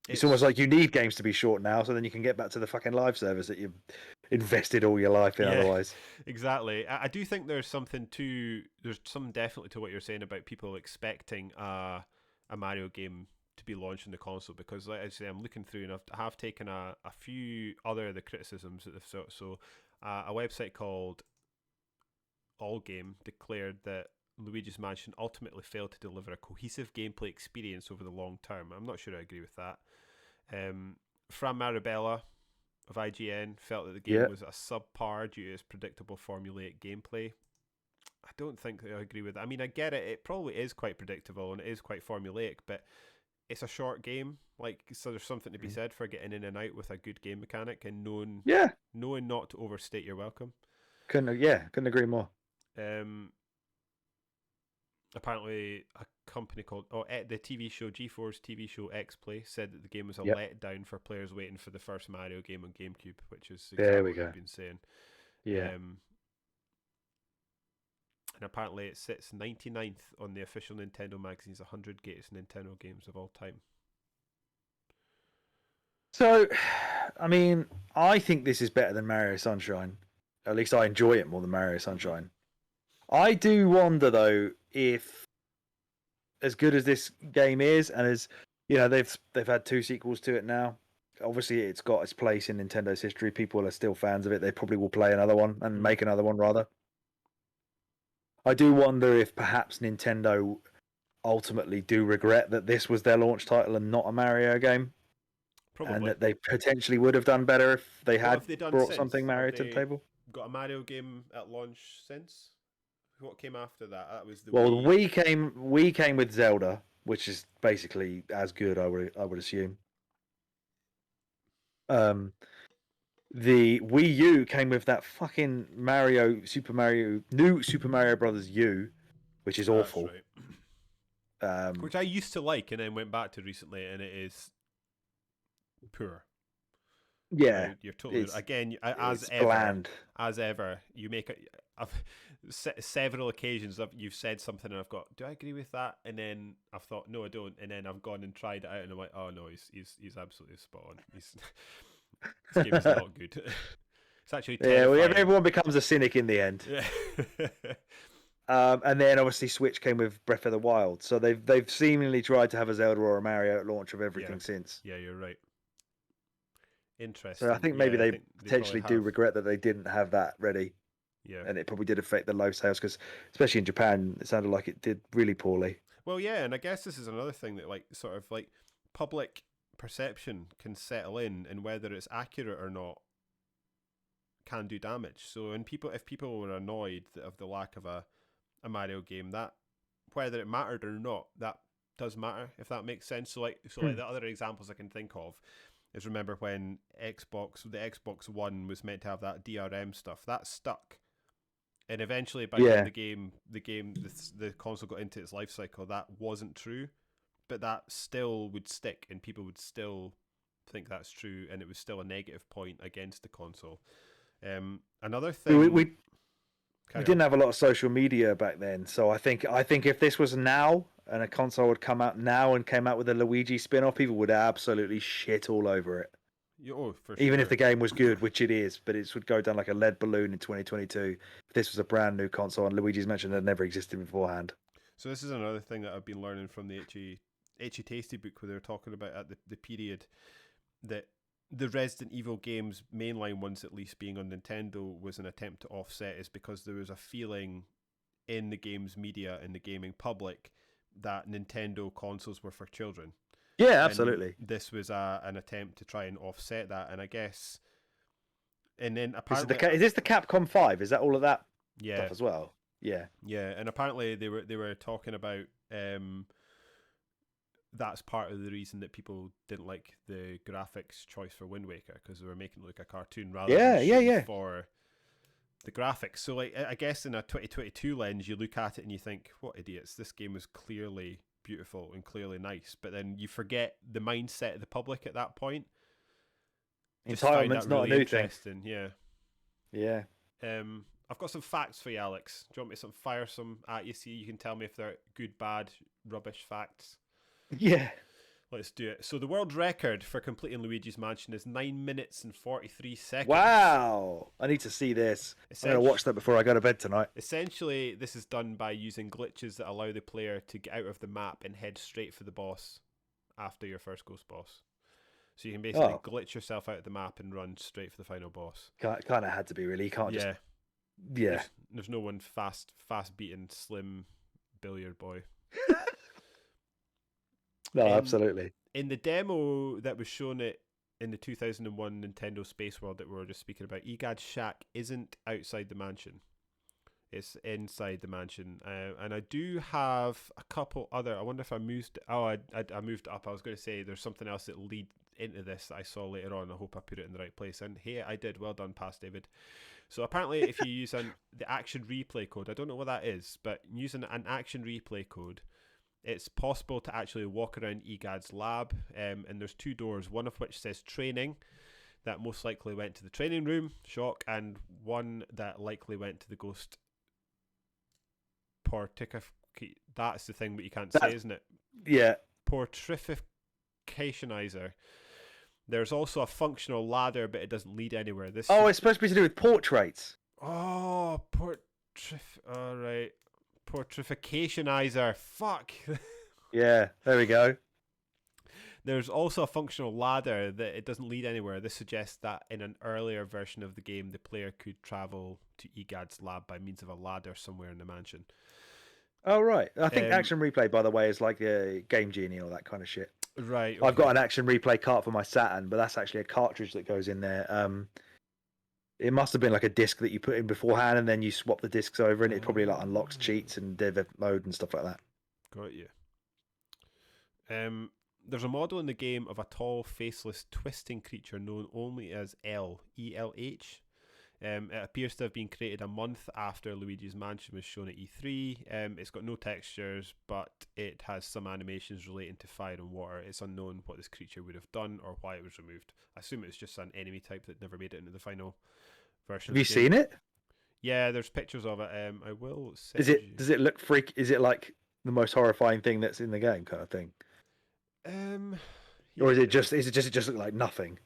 it's almost like you need games to be short now, so then you can get back to the fucking live service that you've invested all your life in. Otherwise, exactly. I do think there's some definitely to what you're saying about people expecting a Mario game to be launched on the console, because like I say, I'm looking through and I have taken a few other of the criticisms that they've so a website called Allgame declared that Luigi's Mansion ultimately failed to deliver a cohesive gameplay experience over the long term. I'm not sure I agree with that. Fran Marabella of IGN felt that the game was a subpar due to its predictable formulaic gameplay. I don't think I agree with that. I mean, I get it. It probably is quite predictable and it is quite formulaic, but it's a short game. Like, so there's something to be said for getting in and out with a good game mechanic and knowing not to overstate your welcome. Couldn't agree more. Apparently, a company called the TV show G4's TV show X-Play said that the game was a letdown for players waiting for the first Mario game on GameCube, which is exactly what we've been saying. Yeah. And apparently it sits 99th on the official Nintendo magazine's 100 greatest Nintendo games of all time. So, I mean, I think this is better than Mario Sunshine. At least I enjoy it more than Mario Sunshine. I do wonder, though, if as good as this game is, and as you know, they've had 2 sequels to it now. Obviously, it's got its place in Nintendo's history. People are still fans of it. They probably will play another one and make another one, rather. I do wonder if perhaps Nintendo ultimately do regret that this was their launch title and not a Mario game. Probably. And that they potentially would have done better if they had brought something Mario to the table. Got a Mario game at launch since? What came after that? That was the Wii. We came with Zelda, which is basically as good, I would assume. The Wii U came with that fucking New Super Mario Brothers U, which is awful. Right. Which I used to like and then went back to recently, and it is poor. Yeah, you're totally again as ever. You make several occasions you've said something and I've got, do I agree with that? And then I've thought, no, I don't. And then I've gone and tried it out and I'm like, oh no, he's absolutely spot on. This game is not good. It's actually terrifying. Everyone becomes a cynic in the end. Yeah. And then obviously Switch came with Breath of the Wild, so they've seemingly tried to have a Zelda or a Mario at launch of everything since. Yeah, you're right. So I Interesting. think maybe Yeah, I they think they potentially probably do have. regret that they didn't have that ready, Yeah. and it probably did affect the low sales because, especially in Japan, it sounded like it did really poorly. Well, yeah, and I guess this is another thing that, like, sort of like public perception can settle in, and whether it's accurate or not can do damage. So, if people were annoyed of the lack of a Mario game, that whether it mattered or not, that does matter, if that makes sense. So like the other examples I can think of is, remember when the Xbox One was meant to have that DRM stuff that stuck, and eventually by the time Yeah, the console got into its life cycle, that wasn't true, but that still would stick, and people would still think that's true, and it was still a negative point against the console. Another we thing. we, we didn't have a lot of social media back then, so I think if this was now and a console would come out now and came out with a Luigi spin-off, people would absolutely shit all over it. Oh, for Even if sure. the game was good, which it is, but it would go down like a lead balloon in 2022 if this was a brand new console and Luigi's Mansion had never existed beforehand. So this is another thing that I've been learning from the Itchy Tasty book, where they were talking about at the period that the Resident Evil games, mainline ones at least, being on Nintendo, was an attempt to offset, is because there was a feeling in the games media and the gaming public that Nintendo consoles were for children. Yeah, And absolutely. this was an attempt to try and offset that, and I guess, and then Is apparently, this the Capcom 5? Is that all of that yeah, stuff as well? Yeah. yeah, and apparently they were talking about that's part of the reason that people didn't like the graphics choice for Wind Waker, because they were making it look like a cartoon rather than Yeah, yeah, shooting yeah. for the graphics. So, like, I guess in a 2022 lens, you look at it and you think, what idiots, this game was clearly beautiful and clearly nice, but then you forget the mindset of the public at that point. Just find that Entitlement's not a really new thing. interesting. Yeah. Yeah. I've got some facts for you, Alex. Do you want me to fire some at you? See, you can tell me if they're good, bad, rubbish facts. Yeah. Let's do it. So the world record for completing Luigi's Mansion is 9 minutes and 43 seconds. Wow. I need to see this. I'm going to watch that before I go to bed tonight. Essentially, this is done by using glitches that allow the player to get out of the map and head straight for the boss after your first ghost boss. So you can basically glitch yourself out of the map and run straight for the final boss. Kind of had to be, really. You can't just... Yeah. There's no one fast beating slim billiard boy. No, absolutely. In the demo that was shown in the 2001 Nintendo Space World that we were just speaking about, Egad's shack isn't outside the mansion. It's inside the mansion. And I do have a couple other... I wonder if I moved... Oh, I moved it up. I was going to say there's something else that lead into this that I saw later on. I hope I put it in the right place. And hey, I did. Well done, Past David. So apparently if you use the action replay code, I don't know what that is, but using an action replay code, it's possible to actually walk around Egad's lab, and there's 2 doors, one of which says training, that most likely went to the training room, shock, and one that likely went to the ghost portification. That's the thing that you can't say, isn't it? Yeah. Portrificationizer. There's also a functional ladder, but it doesn't lead anywhere. It's supposed to be to do with portraits. Oh, all right. Portrificationizer. Fuck. Yeah, there we go. There's also a functional ladder that it doesn't lead anywhere. This suggests that in an earlier version of the game, the player could travel to Egad's lab by means of a ladder somewhere in the mansion. Oh, right. I think Action Replay, by the way, is like a Game Genie or that kind of shit. Right. Okay. I've got an Action Replay cart for my Saturn, but that's actually a cartridge that goes in there. It must have been like a disc that you put in beforehand, and then you swap the discs over, and it probably like unlocks cheats and dev mode and stuff like that. Got you. There's a model in the game of a tall, faceless, twisting creature known only as ELH. It appears to have been created a month after Luigi's Mansion was shown at E3. It's got no textures, but it has some animations relating to fire and water. It's unknown what this creature would have done or why it was removed. I assume it was just an enemy type that never made it into the final version. Have you seen it? Yeah, there's pictures of it. I will send Does it look freak? Is it like the most horrifying thing that's in the game, kind of thing? Or is it just look like nothing?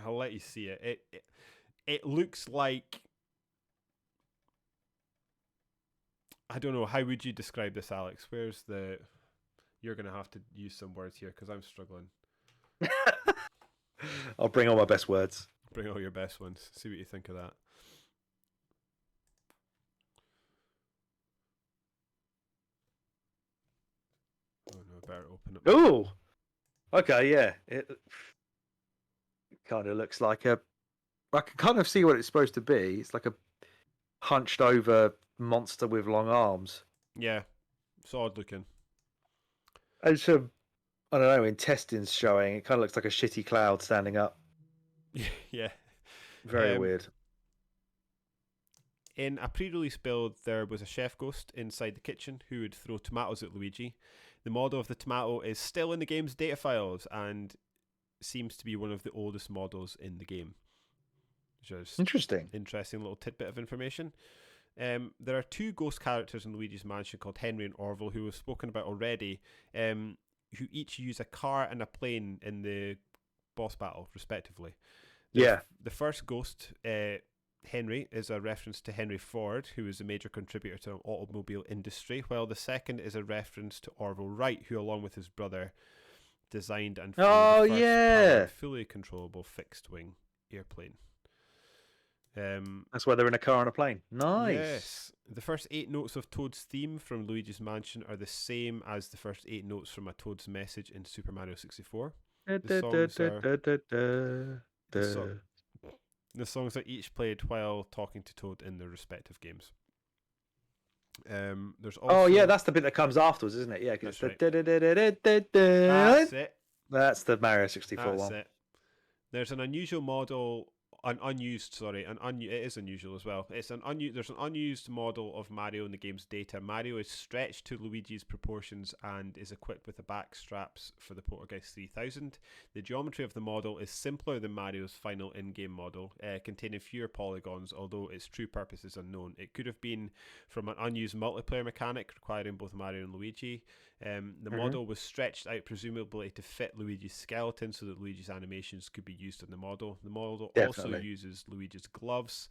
I'll let you see it. It looks like, I don't know, how would you describe this, Alex? Where's the... You're going to have to use some words here because I'm struggling. I'll bring all my best words. Bring all your best ones. See what you think of that. Oh no, I better open it. Ooh. Okay, yeah. It kind of looks like a. I can kind of see what it's supposed to be. It's like a hunched over monster with long arms. Yeah, it's odd looking. And some, I don't know, intestines showing. It kind of looks like a shitty cloud standing up. Yeah. Very weird. In a pre-release build, there was a chef ghost inside the kitchen who would throw tomatoes at Luigi. The model of the tomato is still in the game's data files and seems to be one of the oldest models in the game. Just interesting little tidbit of information. There are two ghost characters in Luigi's Mansion called Henry and Orville, who we've spoken about already, who each use a car and a plane in the boss battle, respectively. The first ghost, Henry, is a reference to Henry Ford, who is a major contributor to the automobile industry, while the second is a reference to Orville Wright, who, along with his brother, designed and flew the first powered, fully controllable fixed-wing airplane. That's why they're in a car and a plane. Nice. Yes. The first 8 notes of Toad's theme from Luigi's Mansion are the same as the first 8 notes from a Toad's message in Super Mario 64. The songs are each played while talking to Toad in their respective games. There's also... that's the bit that comes afterwards, isn't it? Yeah, that's right. That's it. That's the Mario 64 that's one. It. There's an unusual model... it is unusual as well. There's an unused model of Mario in the game's data. Mario is stretched to Luigi's proportions and is equipped with the back straps for the Poltergeist 3000. The geometry of the model is simpler than Mario's final in-game model, containing fewer polygons, although its true purpose is unknown. It could have been from an unused multiplayer mechanic requiring both Mario and Luigi. The model was stretched out presumably to fit Luigi's skeleton so that Luigi's animations could be used on the model. The model also uses Luigi's gloves,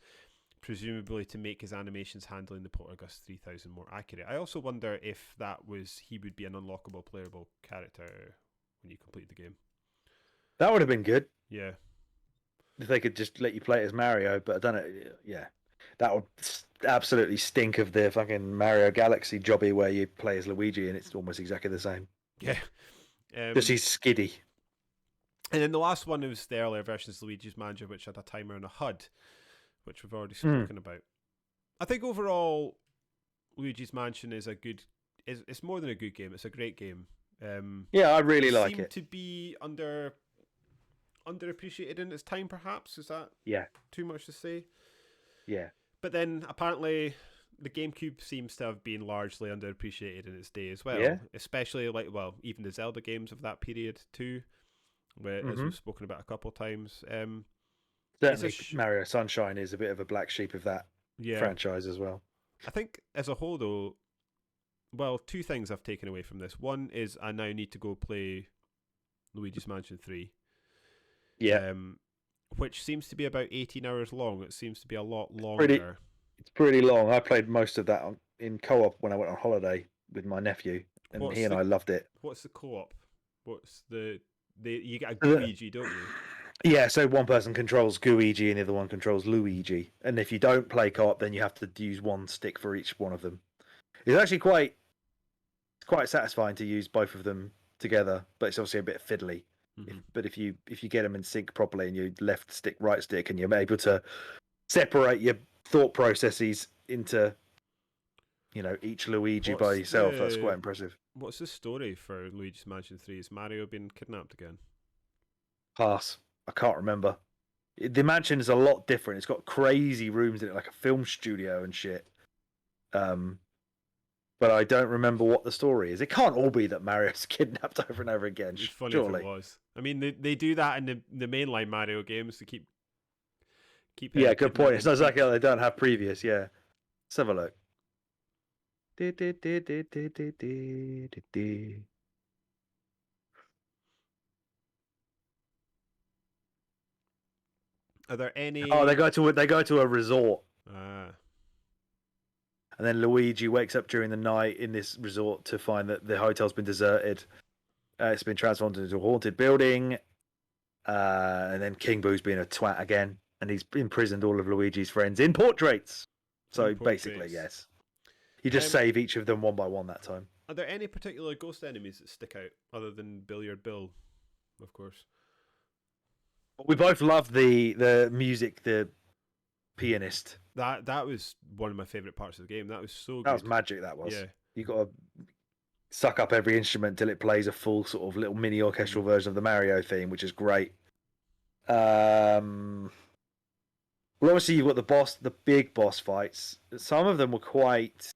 presumably to make his animations handling the Poltergeist 3000 more accurate. I also wonder if he would be an unlockable playable character when you complete the game. That would have been good. Yeah. If they could just let you play it as Mario, but I don't know. Yeah. That would absolutely stink of the fucking Mario Galaxy jobby where you play as Luigi and it's almost exactly the same. Yeah. Just he's skiddy. And then the last one was the earlier versions of Luigi's Mansion, which had a timer and a HUD, which we've already spoken about. I think overall, Luigi's Mansion is it's more than a good game. It's a great game. I really like it. Seemed to be underappreciated in its time, perhaps. Is that too much to say? Yeah. But then apparently the GameCube seems to have been largely underappreciated in its day as well. Yeah. Especially even the Zelda games of that period too. As we've spoken about a couple of times. Certainly Mario Sunshine is a bit of a black sheep of that franchise as well. I think as a whole though, two things I've taken away from this. One is I now need to go play Luigi's Mansion 3. Yeah. Which seems to be about 18 hours long. It seems to be a lot longer. It's pretty long. I played most of that in co-op when I went on holiday with my nephew, and I loved it. What's the co-op? What's you get a Luigi, don't you? Yeah, so one person controls Luigi and the other one controls Luigi. And if you don't play co-op, then you have to use one stick for each one of them. It's actually quite satisfying to use both of them together, but it's obviously a bit fiddly. But if you get them in sync properly and you left stick, right stick, and you're able to separate your thought processes into, each Luigi by yourself, that's quite impressive. What's the story for Luigi's Mansion 3? Is Mario been kidnapped again? Pass. I can't remember. The mansion is a lot different. It's got crazy rooms in it, like a film studio and shit. But I don't remember what the story is. It can't all be that Mario's kidnapped over and over again. It's funny if it was. I mean, they do that in the mainline Mario games to keep. Yeah, good point. It's not exactly like they don't have previous. Yeah, let's have a look. Are there any? Oh, they go to a resort. Ah. And then Luigi wakes up during the night in this resort to find that the hotel's been deserted. It's been transformed into a haunted building. And then King Boo's being a twat again, and he's imprisoned all of Luigi's friends in portraits. So basically, yes. You just save each of them one by one that time. Are there any particular ghost enemies that stick out other than Billiard Bill, of course? We both love the music, the pianist. That was one of my favourite parts of the game. That was so good. That was magic, that was. Yeah. You got to suck up every instrument till it plays a full sort of little mini orchestral version of the Mario theme, which is great. Well, obviously you've got the big boss fights. Some of them were quite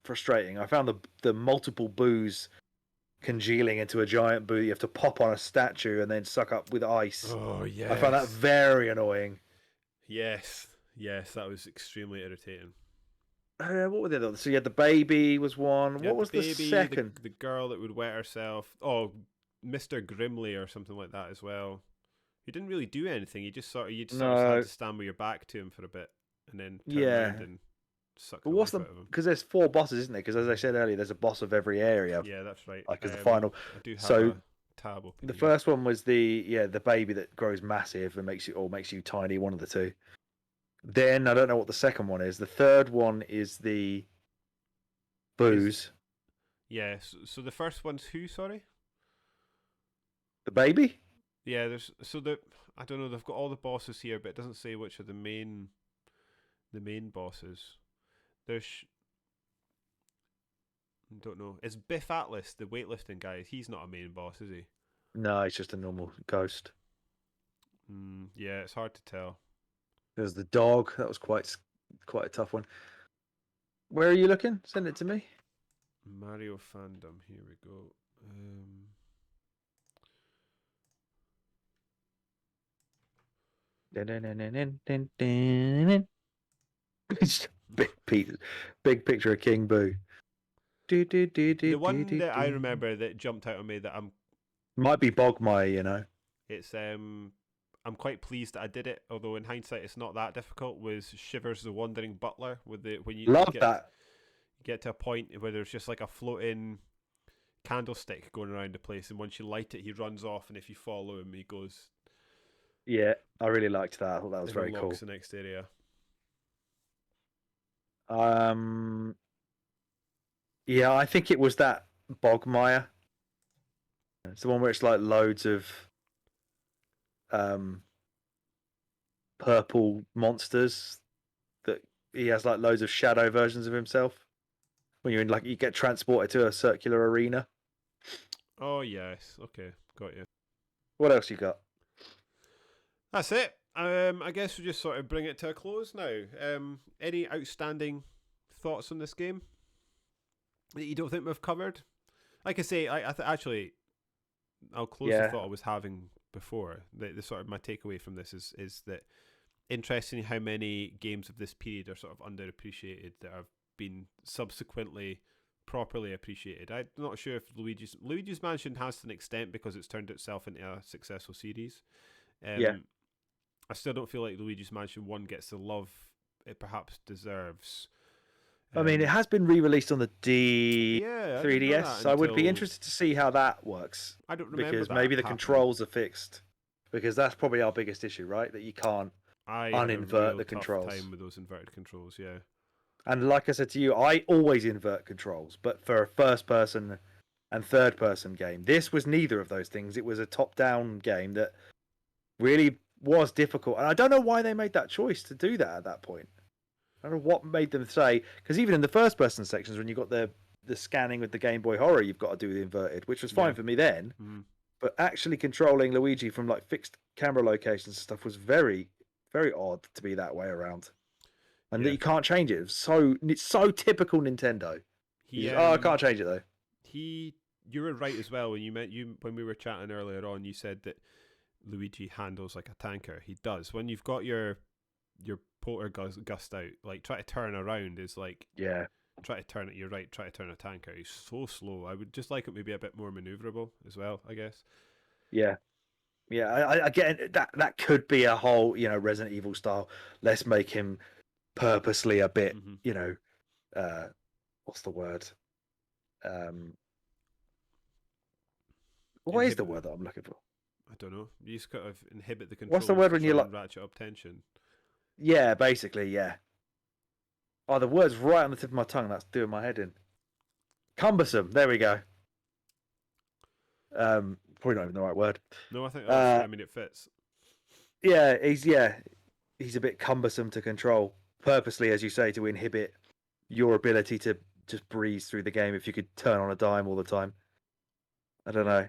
frustrating. I found the multiple boos congealing into a giant boo you have to pop on a statue and then suck up with ice. Oh, yes. I found that very annoying. Yes, that was extremely irritating. What were the others? So you had the baby was one. What was the second? The girl that would wet herself. Oh, Mr. Grimley or something like that as well. He didn't really do anything. You just sort of had to stand with your back to him for a bit and then turn around and suck the life out of him. Because there's 4 bosses, isn't there? Because as I said earlier, there's a boss of every area. Yeah, that's right. Like as the final. I do have a tab open. The first one was the baby that grows massive and makes you tiny. One of the two. Then I don't know what the second one is. The third one is the boos. Yeah. So the first one's who? Sorry. The baby. Yeah. I don't know. They've got all the bosses here, but it doesn't say which are the main bosses. I don't know. It's Biff Atlas, the weightlifting guy. He's not a main boss, is he? No, he's just a normal ghost. Yeah, it's hard to tell. There's the dog. That was quite a tough one. Where are you looking? Send it to me. Mario fandom. Here we go. Big picture of King Boo. The one that I remember that jumped out at me that might be Bogmire, you know. It's I'm quite pleased that I did it, although in hindsight it's not that difficult. Was Shivers the Wandering Butler when you get to a point where there's just like a floating candlestick going around the place, and once you light it, he runs off, and if you follow him, he goes. Yeah, I really liked that. I thought that was very cool. The next area. Yeah, I think it was that Bogmire. It's the one where it's like loads of purple monsters that he has like loads of shadow versions of himself. When you're in you get transported to a circular arena. Oh yes, okay, got you. What else you got? That's it. I guess we just sort of bring it to a close now. Any outstanding thoughts on this game that you don't think we've covered? Like I say, actually, I'll close the thought I was having before. The sort of my takeaway from this is that interesting how many games of this period are sort of underappreciated that have been subsequently properly appreciated. I'm not sure if Luigi's Mansion has to an extent because it's turned itself into a successful series. I still don't feel like Luigi's Mansion 1 gets the love it perhaps deserves. I mean, it has been re-released on the 3DS, so I would be interested to see how that works. I don't remember because maybe the controls are fixed. Because that's probably our biggest issue, right? That you can't uninvert the controls. Time with those inverted controls, yeah. And like I said to you, I always invert controls, but for a first-person and third-person game, this was neither of those things. It was a top-down game that really was difficult, and I don't know why they made that choice to do that at that point. I don't know what made them say, because even in the first person sections, when you got the scanning with the Game Boy Horror, you've got to do the inverted, which was fine for me then. But actually controlling Luigi from like fixed camera locations and stuff was very, very odd to be that way around, and that you can't change it. It's so typical Nintendo. I can't change it though. You were right as well when we were chatting earlier on. You said that Luigi handles like a tanker. He does. When you've got your poltergust out, like try to turn around is like try to turn it your right, try to turn a tanker. He's so slow. I would just like it maybe a bit more maneuverable as well, I guess. I get it. That could be a whole Resident Evil style. Let's make him purposely a bit what's the word? What is the word that I'm looking for? I don't know. know. You just kind of inhibit the What's the controls word to when you try like? and ratchet up tension. Yeah, basically, yeah. Oh, the word's right on the tip of my tongue. That's doing my head in. Cumbersome. There we go. Probably not even the right word. No, I think that's. Uh, I mean, it fits. he's a bit cumbersome to control, purposely, as you say, to inhibit your ability to just breeze through the game. If you could turn on a dime all the time, I don't know.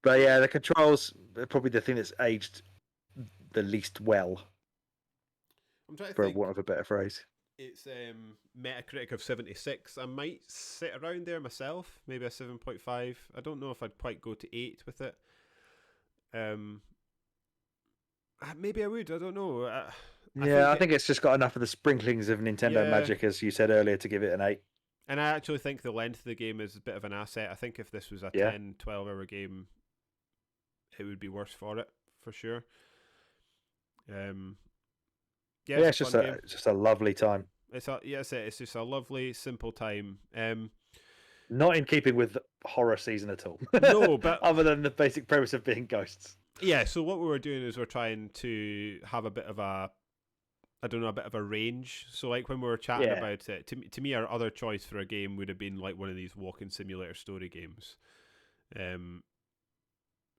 But yeah, the controls are probably the thing that's aged the least well, I'm trying to for think. want of a better phrase. It's Metacritic of 76. I might sit around there myself, maybe a 7.5. I don't know if I'd quite go to 8 with it. Maybe I would. I don't know. I think it's just got enough of the sprinklings of Nintendo Yeah. magic, as you said earlier, to give it an 8. And I actually think the length of the game is a bit of an asset. I think if this was a Yeah. 10, 12 hour game, it would be worse for it, for sure. It's a fun game. just a lovely time. It's just a lovely, simple time. Not in keeping with horror season at all. No, but other than the basic premise of being ghosts. Yeah, so what we were doing is we're trying to have a bit of a range. So like when we were chatting about it, to me, our other choice for a game would have been like one of these walking simulator story games.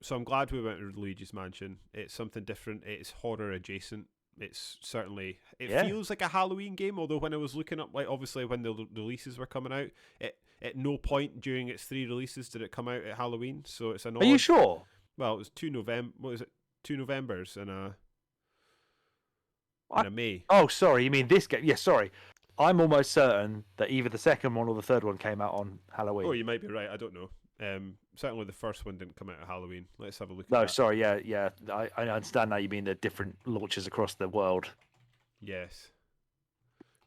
So I'm glad we went with Luigi's Mansion. It's something different. It's horror adjacent. It's certainly feels like a Halloween game. Although when I was looking up, like obviously when the releases were coming out, at no point during its 3 releases did it come out at Halloween. So it's an odd. Are you sure? Well, it was 2 November. What was it? 2 Novembers and a May. Oh, sorry. You mean this game? Yeah, sorry. I'm almost certain that either the second one or the third one came out on Halloween. Oh, you might be right. I don't know. Certainly the first one didn't come out at Halloween. Let's have a look at No, that. sorry. Yeah. I understand now. You mean the different launches across the world. Yes.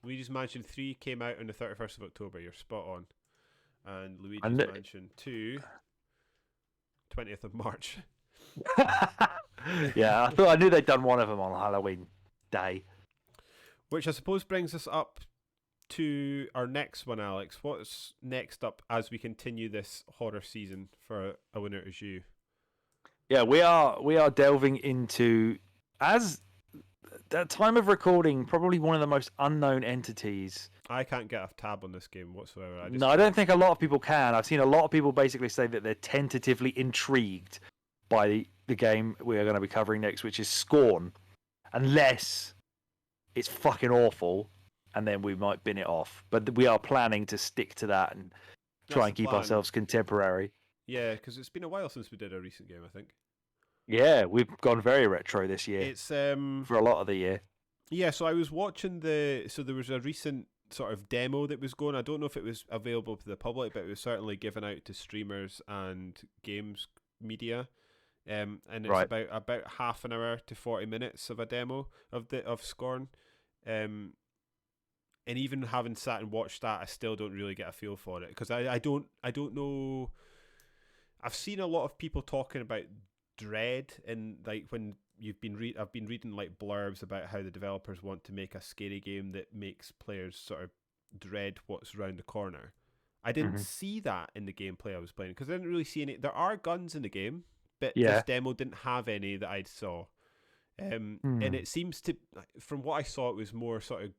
Luigi's Mansion 3 came out on the 31st of October. You're spot on. And Luigi's Mansion 2, 20th of March. Yeah, I knew they'd done one of them on Halloween day. Which I suppose brings us up to our next one, Alex. What's next up as we continue this horror season for A Winner Is You? Yeah, we are delving into, as at time of recording, probably one of the most unknown entities. I can't get a tab on this game whatsoever. I don't think a lot of people can. I've seen a lot of people basically say that they're tentatively intrigued by the game we are going to be covering next, which is Scorn, unless it's fucking awful, and then we might bin it off. But we are planning to stick to that and try and keep ourselves contemporary. Yeah, because it's been a while since we did a recent game, I think. Yeah, we've gone very retro this year. It's for a lot of the year. Yeah, so I was watching so there was a recent sort of demo that was going. I don't know if it was available to the public, but it was certainly given out to streamers and games media. And it's about half an hour to 40 minutes of a demo of Scorn. And even having sat and watched that, I still don't really get a feel for it because I don't know. I've seen a lot of people talking about dread, and like when I've been reading like blurbs about how the developers want to make a scary game that makes players sort of dread what's around the corner. I didn't see that in the gameplay I was playing because I didn't really see any. There are guns in the game, but this demo didn't have any that I saw. And it seems to, from what I saw, it was more sort of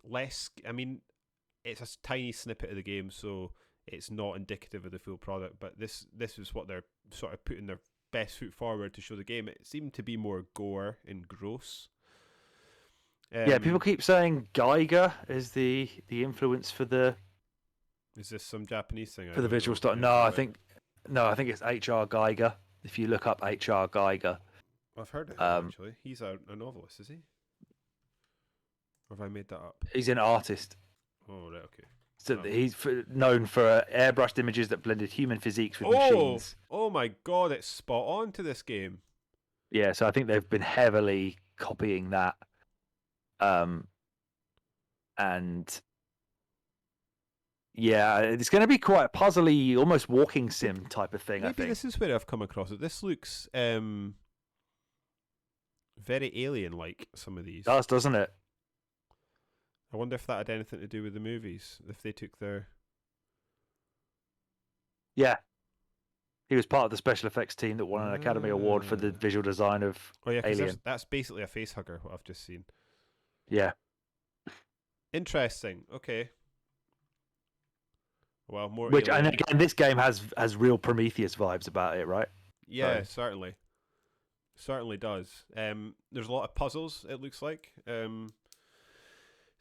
less. I mean, it's a tiny snippet of the game, so it's not indicative of the full product. But this is what they're sort of putting their best foot forward to show the game. It seemed to be more gore and gross. People keep saying Geiger is the influence for the. Is this some Japanese thing? For the visual style? No, I think it's H.R. Geiger. If you look up H.R. Geiger, I've heard of him actually. He's a novelist, is he? Or have I made that up? He's an artist. Oh, right, okay. So he's known for airbrushed images that blended human physiques with machines. Oh my god, it's spot on to this game. Yeah, so I think they've been heavily copying that. And yeah, it's going to be quite puzzly, almost walking sim type of thing. Maybe I think this is where I've come across it. This looks very alien-like. Some of these it does, doesn't it? I wonder if that had anything to do with the movies. If they took their yeah, He was part of the special effects team that won an Academy Award for the visual design of Alien. That's basically a face hugger. What I've just seen. Yeah. Interesting. Okay. Well, more. Which, Alien. and again, this game has real Prometheus vibes about it, right? Yeah, certainly. Certainly does. There's a lot of puzzles, it looks like. So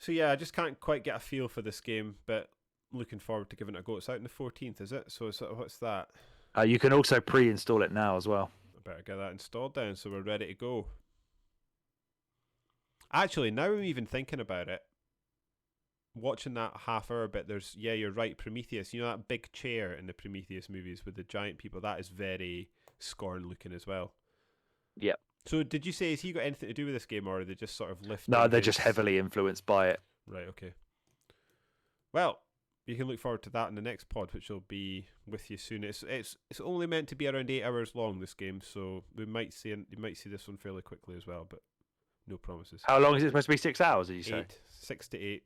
yeah, I just can't quite get a feel for this game, but looking forward to giving it a go. It's out on the 14th, is it? So what's that? You can also pre-install it now as well. I better get that installed then, so we're ready to go. Actually, now I'm even thinking about it, watching that half-hour bit, you're right, Prometheus. You know that big chair in the Prometheus movies with the giant people? That is very Scorn-looking as well. Yep. So did you say, has he got anything to do with this game, or are they just sort of lifting? No, they're just heavily influenced by it. Right, okay. Well, you can look forward to that in the next pod, which will be with you soon. It's only meant to be around 8 hours long, this game, so you might see this one fairly quickly as well, but no promises. How long is it supposed to be? 6 hours, did you say? 6 to 8.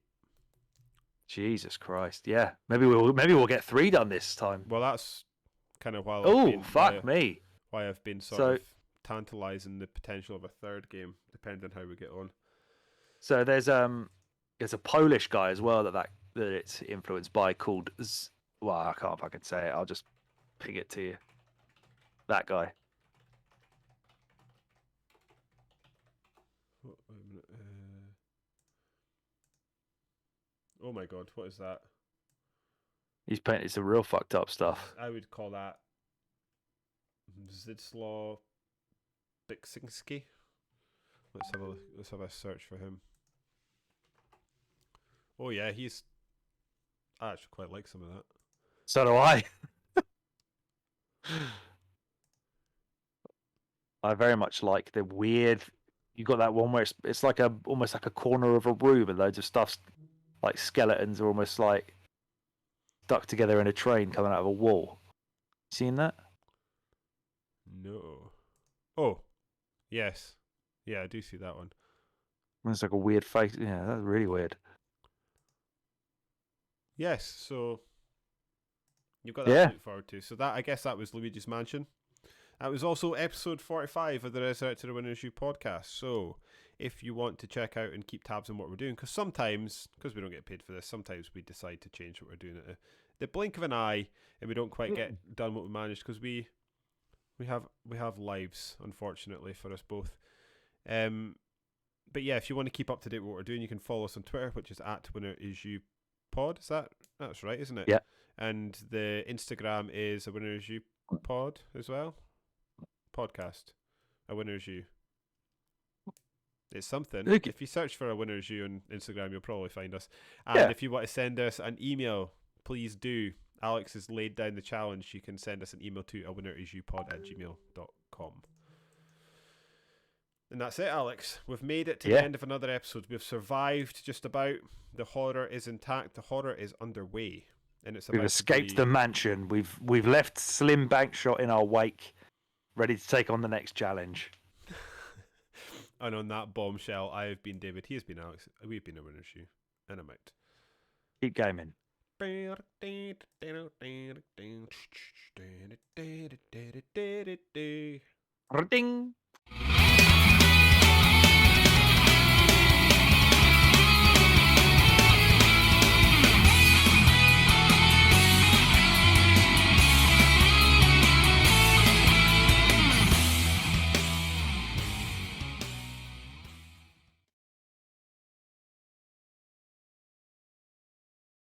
Jesus Christ! Yeah, maybe we'll get 3 done this time. Well, that's kind of why I've been sort of tantalising the potential of a third game, depending on how we get on. So there's a Polish guy as well that it's influenced by called. Well, I can't fucking say it. I'll just ping it to you. That guy. Oh my god, what is that? He's painted some real fucked up stuff. I would call that Zdzisław Biksinski. Let's have a search for him. Oh yeah, I actually quite like some of that. So do I. I very much like the weird. You got that one where it's like almost like a corner of a room and loads of stuff, like skeletons are almost like stuck together in a train coming out of a wall. Seen that? No. Oh, yes. Yeah, I do see that one. It's like a weird face. Yeah, that's really weird. Yes, so you've got that to look forward to. So I guess that was Luigi's Mansion. That was also episode 45 of the Resurrected the Winners' You podcast. So if you want to check out and keep tabs on what we're doing, because sometimes, because we don't get paid for this, sometimes we decide to change what we're doing at the blink of an eye, and we don't quite get done what we managed, because we have lives, unfortunately, for us both. But yeah, if you want to keep up to date with what we're doing, you can follow us on Twitter, which is @WinnerIsYouPod. That's right, isn't it? Yeah. And the Instagram is @WinnerIsYouPod as well. Podcast. A Winner Is You. It's something. Okay. If you search for A Winner Is You on Instagram, you'll probably find us. And if you want to send us an email, please do. Alex has laid down the challenge. You can send us an email to awinnerisyoupod@gmail.com. And that's it, Alex. We've made it to the end of another episode. We've survived just about. The horror is intact. The horror is underway. And we've escaped the mansion. We've left Slim Bankshot in our wake, ready to take on the next challenge. And on that bombshell, I have been David. He has been Alex. We've been A Winner's You. And I'm out. Keep gaming. Ding.